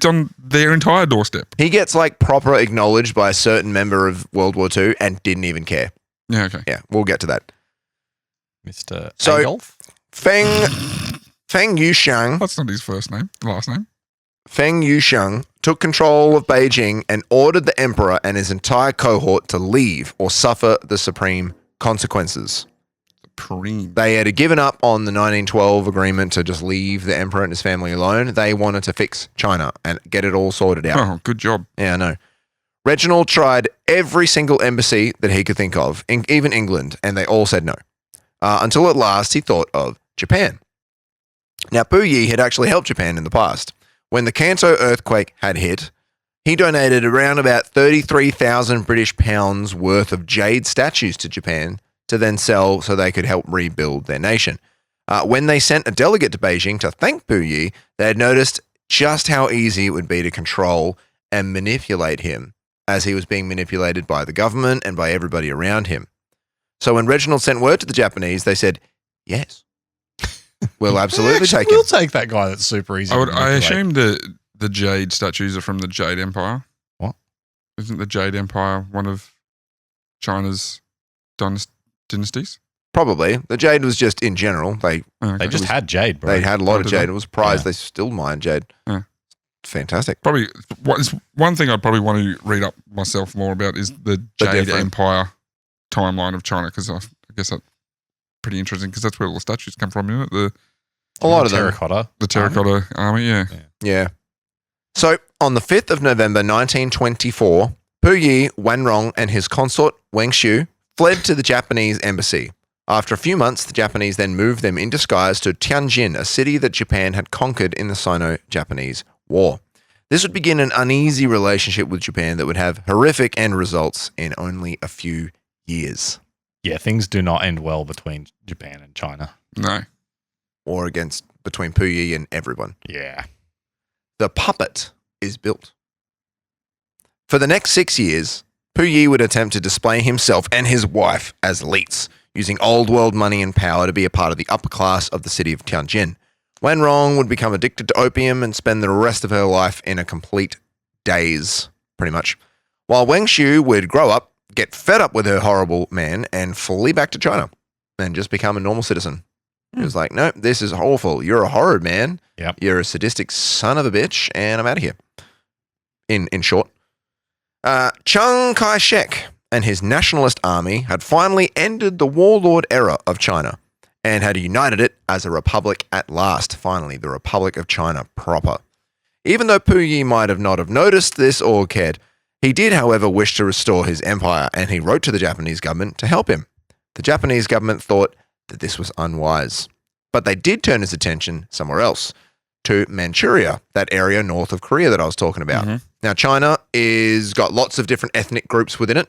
on their entire doorstep. he gets like proper acknowledged by a certain member of World War II and didn't even care. Yeah, okay. Yeah, we'll get to that. Mr. So- Adolf. Feng Yuxiang. That's not his first name, last name. Feng Yuxiang took control of Beijing and ordered the emperor and his entire cohort to leave or suffer the supreme consequences. Preem. They had given up on the 1912 agreement to just leave the emperor and his family alone. They wanted to fix China and get it all sorted out. Oh, good job. Yeah, I know. Reginald tried every single embassy that he could think of, even England, and they all said no. Until at last he thought of Japan. Now, Puyi had actually helped Japan in the past. When the Kanto earthquake had hit, he donated around about 33,000 British pounds worth of jade statues to Japan to then sell so they could help rebuild their nation. When they sent a delegate to Beijing to thank Puyi, they had noticed just how easy it would be to control and manipulate him as he was being manipulated by the government and by everybody around him. So when Reginald sent word to the Japanese, they said, yes, we'll absolutely take him. We'll take that guy that's super easy. to I manipulate. assume the jade statues are from the Jade Empire. What? Isn't the Jade Empire one of China's dynasties? Probably. The jade was just in general. They They just had jade, bro. had a lot of Did they? jade. It was prized. Yeah. They still mine jade. Yeah. Fantastic. Probably it's one thing I'd probably want to read up myself more about is the Jade different- Empire timeline of China, because I guess that's pretty interesting, because that's where all the statues come from, isn't it? A lot of them. terracotta. The terracotta army, yeah. Yeah. So on the 5th of November 1924, Puyi, Wenrong, and his consort Wengshu fled to the Japanese embassy. After a few months, the Japanese then moved them in disguise to Tianjin, a city that Japan had conquered in the Sino-Japanese War. This would begin an uneasy relationship with Japan that would have horrific end results in only a few years. Yeah, things do not end well between Japan and China. No. Or between Puyi and everyone. Yeah. The puppet is built. For the next 6 years, Puyi would attempt to display himself and his wife as elites, using old world money and power to be a part of the upper class of the city of Tianjin. Wenrong would become addicted to opium and spend the rest of her life in a complete daze, pretty much. While Wang Shu would grow up, get fed up with her horrible man, and flee back to China and just become a normal citizen. He was like, no, this is awful. You're a horrid man. Yep. You're a sadistic son of a bitch, and I'm out of here. In short. Chiang Kai-shek and his nationalist army had finally ended the warlord era of China and had united it as a republic at last. Finally, the Republic of China proper. Even though Puyi might have not have noticed this or cared, he did, however, wish to restore his empire, and he wrote to the Japanese government to help him. The Japanese government thought that this was unwise, but they did turn his attention somewhere else, to Manchuria, that area north of Korea that I was talking about. Mm-hmm. Now, China is got lots of different ethnic groups within it.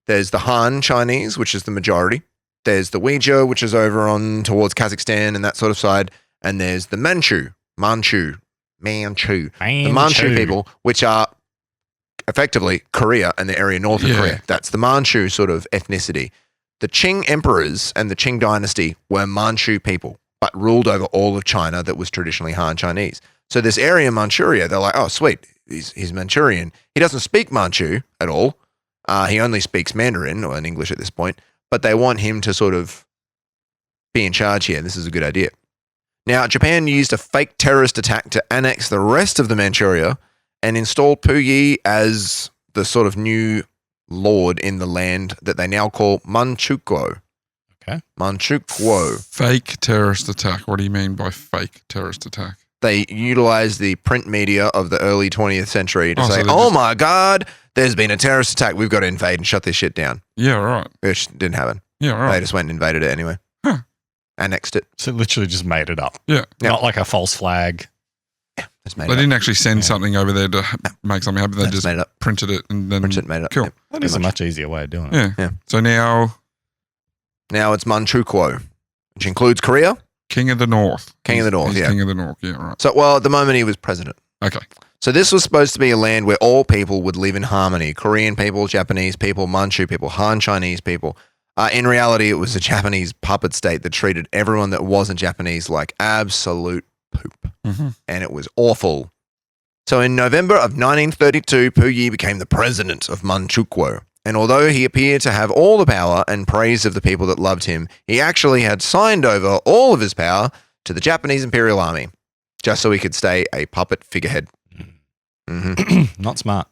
There's the Han Chinese, which is the majority. There's the Uyghur, which is over on towards Kazakhstan and that sort of side. And there's the Manchu. The Manchu people, which are effectively Korea and the area north of Korea. That's the Manchu sort of ethnicity. The Qing emperors and the Qing dynasty were Manchu people, but ruled over all of China that was traditionally Han Chinese. So this area in Manchuria, they're like, oh, sweet, he's Manchurian. He doesn't speak Manchu at all. He only speaks Mandarin or in English at this point, but they want him to sort of be in charge here. This is a good idea. Now, Japan used a fake terrorist attack to annex the rest of the Manchuria and installed Puyi as the sort of new lord in the land that they now call Manchukuo. Okay. Manchukuo. Fake terrorist attack. What do you mean by fake terrorist attack? They utilized the print media of the early 20th century to say, so my God, there's been a terrorist attack. We've got to invade and shut this shit down. Yeah, right. Which didn't happen. Yeah, right. They just went and invaded it anyway. Huh. Annexed it. So literally just made it up. Yeah. Not like a false flag. Just made They it up. didn't actually send something over there to make something happen. They Just just made it up. printed it and then Printed it, made it up. Cool. Yep. That is a much easier way of doing it. Yeah. Yeah. So now Now it's Manchukuo, which includes Korea. King of the North. King of the North, He's yeah. King of the North. Yeah, right. So, well, at the moment he was president. Okay. So this was supposed to be a land where all people would live in harmony. Korean people, Japanese people, Manchu people, Han Chinese people. In reality, it was a Japanese puppet state that treated everyone that wasn't Japanese like absolute poop. Mm-hmm. And it was awful. So in November of 1932, Puyi became the president of Manchukuo. And although he appeared to have all the power and praise of the people that loved him, he actually had signed over all of his power to the Japanese Imperial Army, just so he could stay a puppet figurehead. Mm-hmm. Not smart.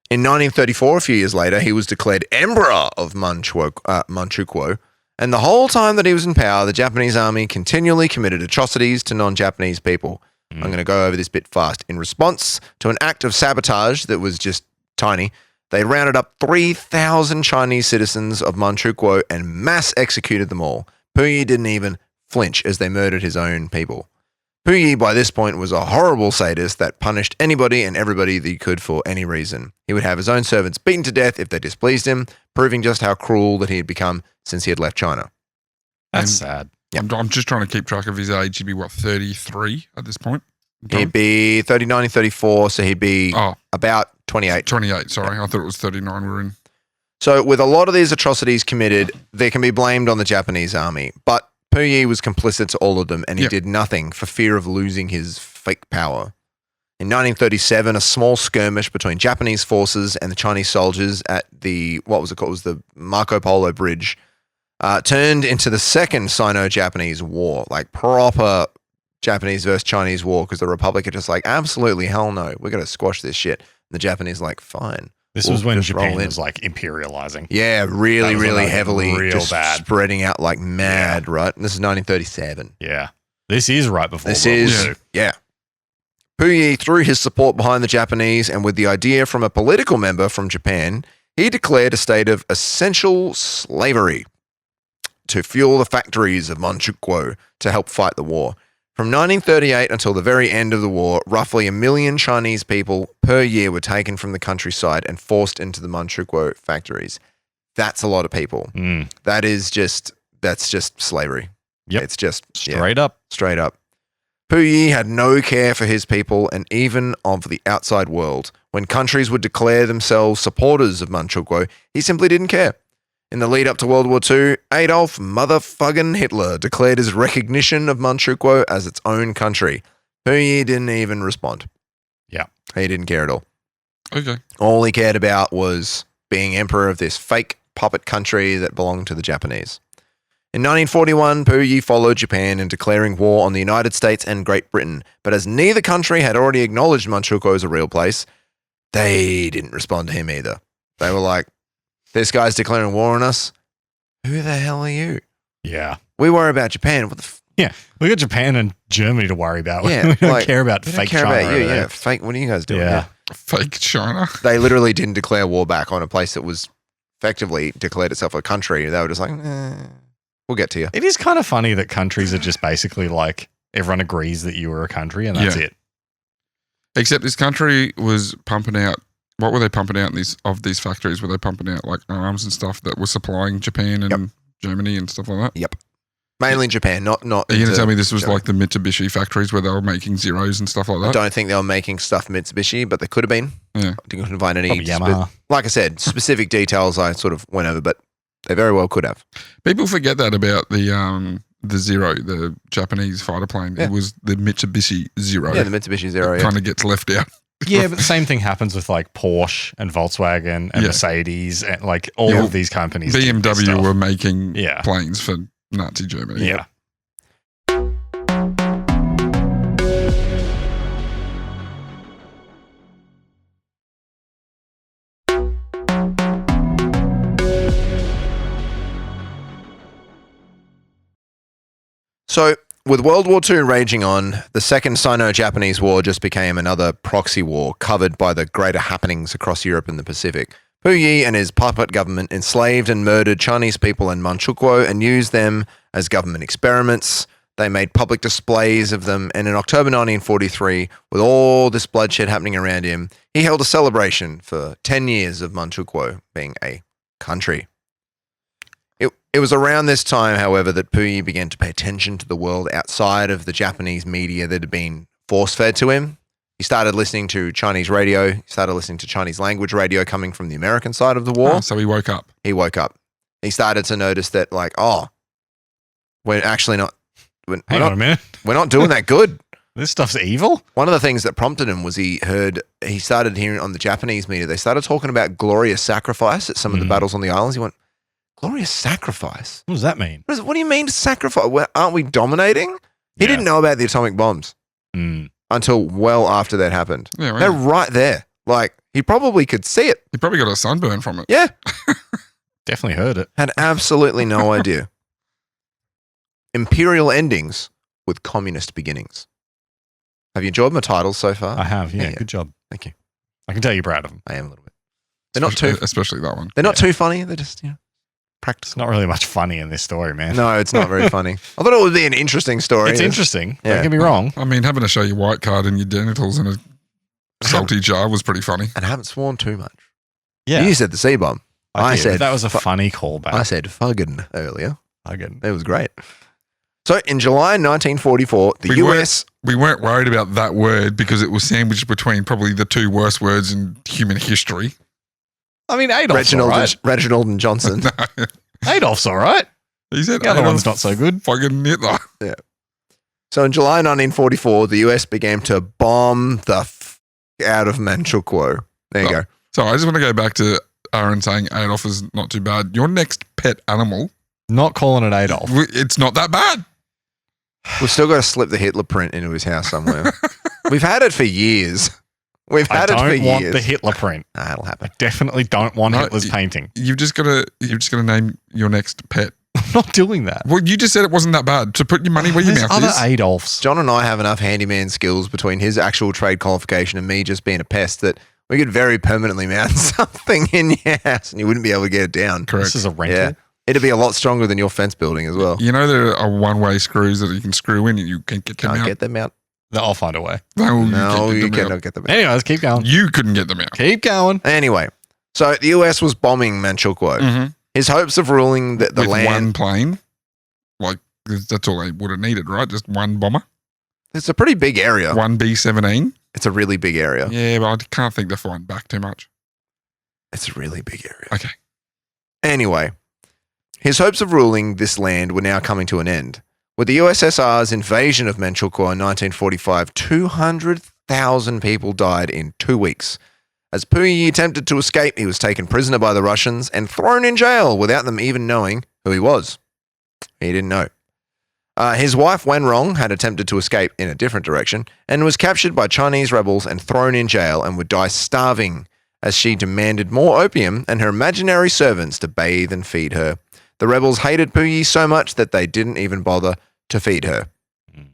In 1934, a few years later, he was declared Emperor of Manchukuo, and the whole time that he was in power, the Japanese army continually committed atrocities to non-Japanese people. I'm going to go over this bit fast. In response to an act of sabotage that was just tiny, they rounded up 3,000 Chinese citizens of Manchukuo and mass executed them all. Puyi didn't even flinch as they murdered his own people. Puyi, by this point, was a horrible sadist that punished anybody and everybody that he could for any reason. He would have his own servants beaten to death if they displeased him, proving just how cruel that he had become since he had left China. That's And- sad. I'm just trying to keep track of his age. He'd be, 33 at this point? He'd be 39 and 34, so he'd be Oh, about 28. 28. Sorry. I thought it was 39 we were in. So with a lot of these atrocities committed, they can be blamed on the Japanese army. But Puyi was complicit to all of them, and he Yep. did nothing for fear of losing his fake power. In 1937, a small skirmish between Japanese forces and the Chinese soldiers at the, what was it called? It was the Marco Polo Bridge, turned into the second Sino-Japanese war, like proper Japanese versus Chinese war, because the Republic are just like, absolutely, hell no, we're going to squash this shit. And the Japanese like, fine. This We'll was when just roll Japan in. was like imperializing. Yeah, really, That was really like heavily, real just bad. spreading out like mad, right? And this is 1937. Yeah. This is right before This World War is, II. yeah. Puyi threw his support behind the Japanese, and with the idea from a political member from Japan, he declared a state of essential slavery to fuel the factories of Manchukuo to help fight the war. From 1938 until the very end of the war, roughly 1 million Chinese people per year were taken from the countryside and forced into the Manchukuo factories. That's a lot of people. That's just slavery. Yep. It's just Straight up. Straight up. Puyi had no care for his people and even of the outside world. When countries would declare themselves supporters of Manchukuo, he simply didn't care. In the lead up to World War II, Adolf motherfucking Hitler declared his recognition of Manchukuo as its own country. Puyi didn't even respond. Yeah. He didn't care at all. Okay. All he cared about was being emperor of this fake puppet country that belonged to the Japanese. In 1941, Puyi followed Japan in declaring war on the United States and Great Britain, but as neither country had already acknowledged Manchukuo as a real place, they didn't respond to him either. They were like, this guy's declaring war on us. Who the hell are you? Yeah. We worry about Japan. What the Yeah. We got Japan and Germany to worry about. Yeah, We don't like, care about we don't fake care China. about you. over Yeah, there. fake. What are you guys doing? Yeah. here? Fake China. They literally didn't declare war back on a place that was effectively declared itself a country. They were just like, we'll get to you. It is kind of funny that countries are just basically like everyone agrees that you are a country and that's Yeah. it. Except this country was pumping out. What were they pumping out in these factories? Were they pumping out like arms and stuff that were supplying Japan and Germany and stuff like that? Mainly Japan, not. Are you going to into tell me this was Germany. like the Mitsubishi factories where they were making Zeros and stuff like I that? don't think they were making stuff Mitsubishi, but they could have been. Yeah. I couldn't find any. Probably Yamaha. Like I said, specific details I sort of went over, but they very well could have. People forget that about the Zero, the Japanese fighter plane. Yeah. It was the Mitsubishi Zero. Yeah, the Mitsubishi Zero. Kind of gets left out. Yeah, but the same thing happens with like Porsche and Volkswagen and Yeah. Mercedes and like all of these companies. do this BMW stuff. were making Yeah. planes for Nazi Germany. Yeah. So, with World War II raging on, the Second Sino-Japanese War just became another proxy war covered by the greater happenings across Europe and the Pacific. Puyi and his puppet government enslaved and murdered Chinese people in Manchukuo and used them as government experiments. They made public displays of them, and in October 1943, with all this bloodshed happening around him, he held a celebration for 10 years of Manchukuo being a country. It was around this time, however, that Puyi began to pay attention to the world outside of the Japanese media that had been force-fed to him. He started listening to Chinese radio. He started listening to Chinese language radio coming from the American side of the war. Oh, so he woke up. He woke up. He started to notice that, like, we're actually not. Hang on a minute. We're not doing that good. This stuff's evil? One of the things that prompted him was he started hearing on the Japanese media, they started talking about glorious sacrifice at some of the battles on the islands. He went, glorious sacrifice? What does that mean? What do you mean sacrifice? Aren't we dominating? He didn't know about the atomic bombs until well after that happened. Yeah, right. They're right there. Like, he probably could see it. He probably got a sunburn from it. Yeah. Definitely heard it. Had absolutely no idea. Imperial endings with communist beginnings. Have you enjoyed my titles so far? I have, yeah. Yeah. Good job. Thank you. I can tell you're proud of them. I am a little bit. They're not too. Especially that one. They're not too funny. They're just It's practical. not really much funny in this story, man. No, it's not very funny. I thought it would be an interesting story. It's interesting. Yeah. Don't get me wrong. I mean, having to show your white card and your genitals in a salty jar was pretty funny. And I haven't sworn too much. Yeah. You said the C bomb. I did. said that was a fu- funny callback. I said fuggin' earlier. Again. It was great. So in July 1944, the US. We weren't worried about that word because it was sandwiched between probably the two worst words in human history. I mean, Adolf's all right. Reginald and Johnson. Adolf's all right. He said The other one's Adolf not so good. Fucking Hitler. So in July 1944, the US began to bomb the out of Manchukuo. There you go. So I just want to go back to Aaron saying Adolf is not too bad. Your next pet animal, Not calling it Adolf. it's not that bad. We've still got to slip the Hitler print into his house somewhere. We've had it for years. We've I had it for don't want years. the Hitler print. That'll happen. Definitely don't want No, Hitler's painting. You've just got to name your next pet. I'm not doing that. Well, you just said it wasn't that bad. To put your money where your There's mouth other is. Adolfs. John and I have enough handyman skills between his actual trade qualification and me just being a pest that we could very permanently mount something in your house and you wouldn't be able to get it down. Correct. This is a rental. Yeah. It'd be a lot stronger than your fence building as well. You know there are one-way screws that you can screw in and you can get them Can't out. get them out. I'll find a way. No, you can't get them cannot out. get them out. Anyways, keep going. You couldn't get them out. Keep going. Anyway, so the US was bombing Manchukuo. Mm-hmm. His hopes of ruling the With land. one plane, like that's all they would have needed, right? Just one bomber, It's a pretty big area. one B-17. It's a really big area. Yeah, but I can't think they're fighting back too much. It's a really big area. Okay. Anyway, his hopes of ruling this land were now coming to an end. With the USSR's invasion of Manchukuo in 1945, 200,000 people died in 2 weeks. As Puyi attempted to escape, he was taken prisoner by the Russians and thrown in jail without them even knowing who he was. He didn't know. His wife Wenrong had attempted to escape in a different direction and was captured by Chinese rebels and thrown in jail and would die starving as she demanded more opium and her imaginary servants to bathe and feed her. The rebels hated Puyi so much that they didn't even bother to feed her.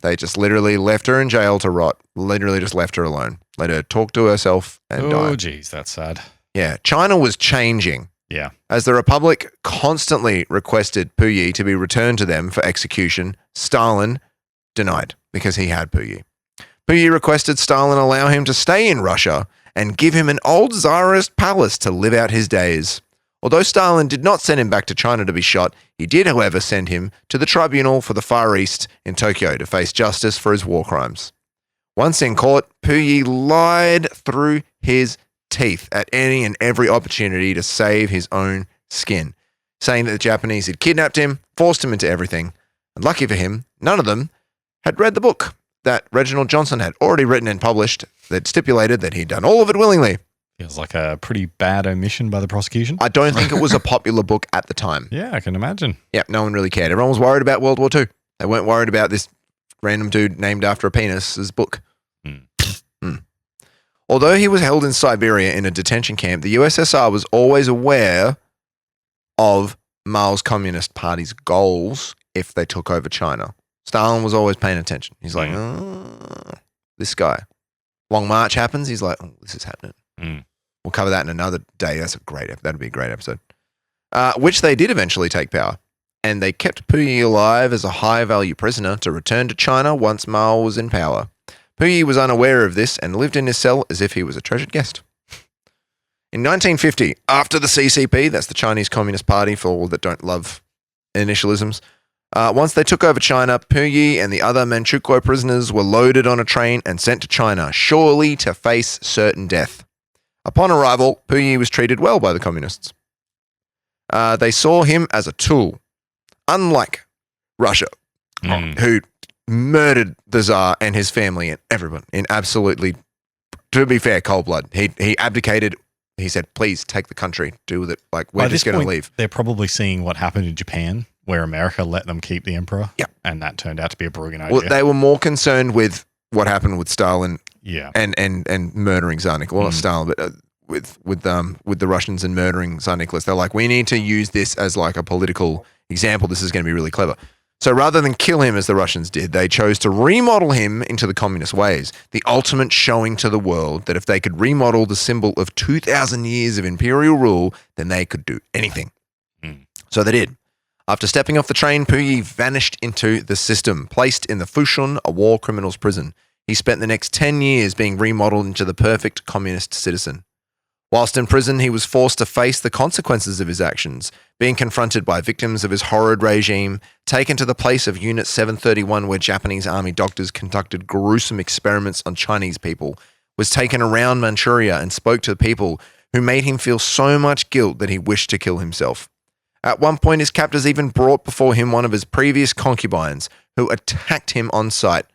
They just literally left her in jail to rot, literally just left her alone, let her talk to herself and Oh, die. geez, that's sad. Yeah, China was changing. Yeah. As the Republic constantly requested Puyi to be returned to them for execution, Stalin denied because he had Puyi. Puyi requested Stalin allow him to stay in Russia and give him an old Tsarist palace to live out his days. Although Stalin did not send him back to China to be shot, he did, however, send him to the Tribunal for the Far East in Tokyo to face justice for his war crimes. Once in court, Puyi lied through his teeth at any and every opportunity to save his own skin, saying that the Japanese had kidnapped him, forced him into everything, and lucky for him, none of them had read the book that Reginald Johnson had already written and published that stipulated that he'd done all of it willingly. Feels like a pretty bad omission by the prosecution. I don't think it was a popular book at the time. Yeah, I can imagine. Yeah, no one really cared. Everyone was worried about World War II. They weren't worried about this random dude named after a penis's book. Although he was held in Siberia in a detention camp, the USSR was always aware of Mao's Communist Party's goals if they took over China. Stalin was always paying attention. He's like, this guy. Long March happens. He's like, oh, this is happening. We'll cover that in another day. That'd be a great episode. Which they did eventually take power. And they kept Puyi alive as a high-value prisoner to return to China once Mao was in power. Puyi was unaware of this and lived in his cell as if he was a treasured guest. In 1950, after the CCP, that's the Chinese Communist Party for all that don't love initialisms, once they took over China, Puyi and the other Manchukuo prisoners were loaded on a train and sent to China, surely to face certain death. Upon arrival, Puyi was treated well by the communists. They saw him as a tool, unlike Russia, who murdered the Tsar and his family and everyone in absolutely, to be fair, cold blood. He abdicated. He said, please take the country, do with it. Like, we're just going to leave. They're probably seeing what happened in Japan, where America let them keep the emperor. Yeah. And that turned out to be a brilliant idea. Well, they were more concerned with what happened with Stalin yeah. and murdering Tsar Nicholas. Well, not Stalin, but with the Russians and murdering Tsar Nicholas. They're like, we need to use this as like a political example. This is going to be really clever. So rather than kill him as the Russians did, they chose to remodel him into the communist ways, the ultimate showing to the world that if they could remodel the symbol of 2,000 years of imperial rule, then they could do anything. So they did. After stepping off the train, Puyi vanished into the system, placed in the Fushun, a war criminals prison. He spent the next 10 years being remodeled into the perfect communist citizen. Whilst in prison, he was forced to face the consequences of his actions, being confronted by victims of his horrid regime, taken to the place of Unit 731 where Japanese army doctors conducted gruesome experiments on Chinese people, was taken around Manchuria and spoke to people who made him feel so much guilt that he wished to kill himself. At one point, his captors even brought before him one of his previous concubines, who attacked him on sight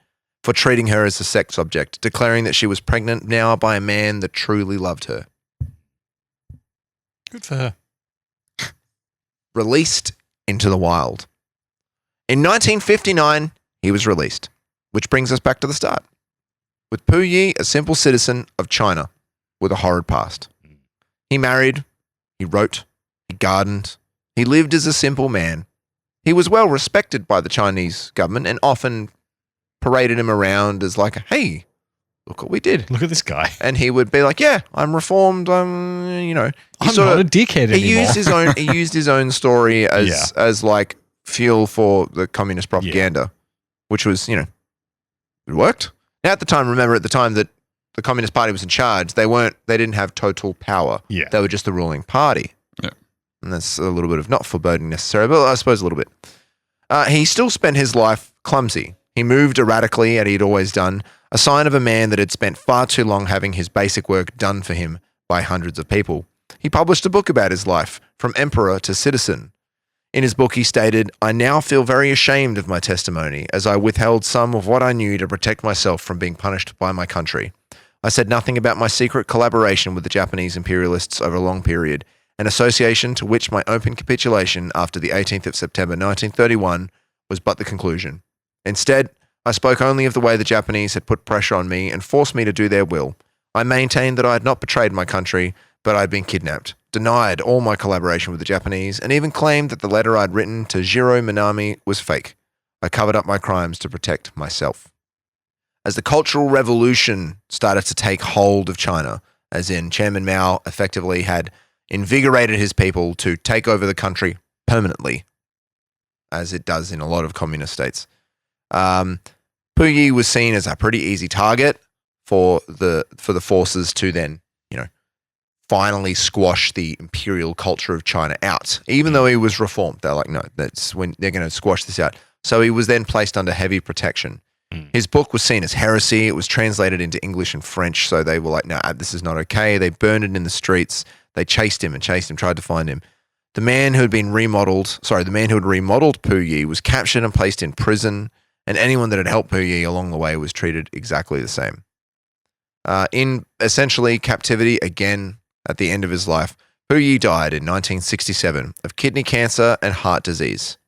for treating her as a sex object, declaring that she was pregnant now by a man that truly loved her. Good for her. Released into the wild. In 1959, he was released, which brings us back to the start. With Puyi, a simple citizen of China with a horrid past. He married, he wrote, he gardened, he lived as a simple man. He was well respected by the Chinese government and often paraded him around as like, hey, look what we did. Look at this guy. And he would be like, yeah, I'm reformed. I'm not a dickhead anymore. He used his own story as like fuel for the communist propaganda, which was, it worked. Now at the time that the Communist Party was in charge, they didn't have total power. Yeah. They were just the ruling party. Yeah. And that's a little bit of not foreboding necessarily, but I suppose a little bit. He still spent his life clumsy. He moved erratically, as he'd always done, a sign of a man that had spent far too long having his basic work done for him by hundreds of people. He published a book about his life, From Emperor to Citizen. In his book, he stated, "I now feel very ashamed of my testimony, as I withheld some of what I knew to protect myself from being punished by my country. I said nothing about my secret collaboration with the Japanese imperialists over a long period, an association to which my open capitulation after the 18th of September 1931 was but the conclusion. Instead, I spoke only of the way the Japanese had put pressure on me and forced me to do their will. I maintained that I had not betrayed my country, but I had been kidnapped, denied all my collaboration with the Japanese, and even claimed that the letter I'd written to Jiro Minami was fake. I covered up my crimes to protect myself." As the Cultural Revolution started to take hold of China, as in Chairman Mao effectively had invigorated his people to take over the country permanently, as it does in a lot of communist states, Puyi was seen as a pretty easy target for the forces to then, finally squash the imperial culture of China out. Even though he was reformed, they're like, no, that's when they're going to squash this out. So he was then placed under heavy protection. His book was seen as heresy. It was translated into English and French. So they were like, no, this is not okay. They burned it in the streets. They chased him, tried to find him. The man who had remodeled Puyi was captured and placed in prison, and anyone that had helped Puyi along the way was treated exactly the same. In essentially captivity again at the end of his life, Puyi died in 1967 of kidney cancer and heart disease.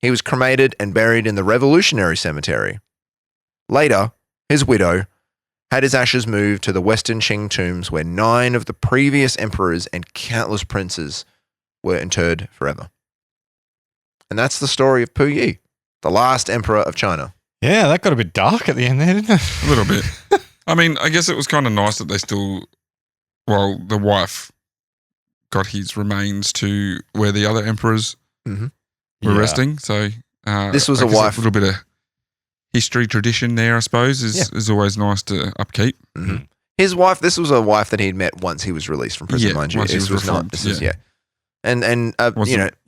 He was cremated and buried in the Revolutionary Cemetery. Later, his widow had his ashes moved to the Western Qing tombs, where 9 of the previous emperors and countless princes were interred forever. And that's the story of Puyi, the last emperor of China. Yeah, that got a bit dark at the end there, didn't it? A little bit. I mean, I guess it was kind of nice that they still, the wife got his remains to where the other emperors were resting. So this was a wife. A little bit of history tradition there, I suppose, is always nice to upkeep. Mm-hmm. His wife, this was a wife that he'd met once he was released from prison, mind you. Once he was reformed, And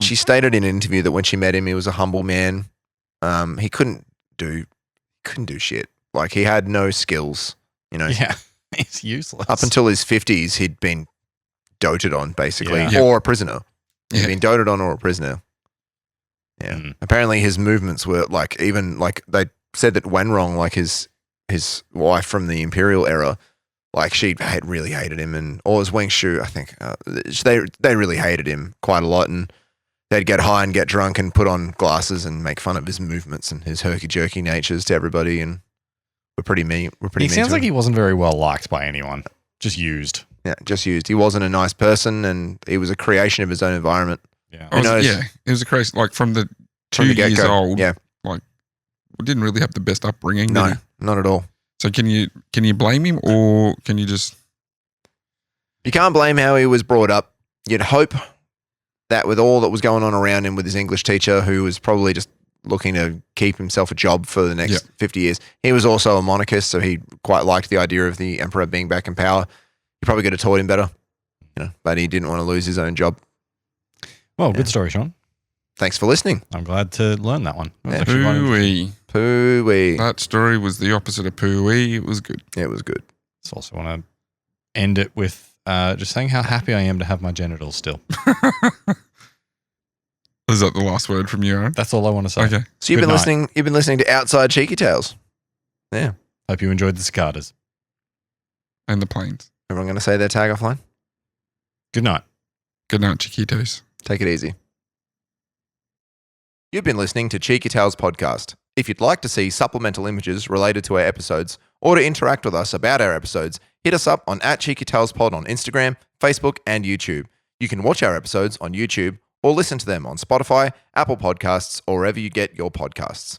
she stated in an interview that when she met him, he was a humble man. He couldn't do shit. Like, he had no skills, Yeah, he's useless. Up until his 50s, he'd been doted on, basically, Yeah. or a prisoner. He'd Yeah. been doted on or a prisoner. Yeah. Mm. Apparently, his movements were they said that Wenrong, like his wife from the imperial era, like she really hated him, or it was Wang Shu, I think. They really hated him quite a lot, and they'd get high and get drunk and put on glasses and make fun of his movements and his herky-jerky natures to everybody, and we're pretty mean. He sounds like he wasn't very well liked by anyone. Just used. Yeah, just used. He wasn't a nice person, and he was a creation of his own environment. Yeah. It was a crazy, like from the 2 years get-go. old. Yeah. Like, we didn't really have the best upbringing. No, did he? not at all. So can you blame him, or can you just? You can't blame how he was brought up. You'd hope that with all that was going on around him with his English teacher, who was probably just looking to keep himself a job for the next 50 years, he was also a monarchist, so he quite liked the idea of the emperor being back in power. He probably could have taught him better, but he didn't want to lose his own job. Well, good story, Sean. Thanks for listening. I'm glad to learn that one. Puyi. That story was the opposite of Puyi. It was good. It was good. I also want to end it with just saying how happy I am to have my genitals still. Is that the last word from you, Aaron? That's all I want to say. Okay. So you've been listening to Outside Cheeky Tales. Yeah. Hope you enjoyed the cicadas. And the planes. Everyone going to say their tag offline? Good night. Good night, Chiquitos. Take it easy. You've been listening to Cheeky Tales Podcast. If you'd like to see supplemental images related to our episodes or to interact with us about our episodes, hit us up on @CheekyTalesPod on Instagram, Facebook, and YouTube. You can watch our episodes on YouTube or listen to them on Spotify, Apple Podcasts, or wherever you get your podcasts.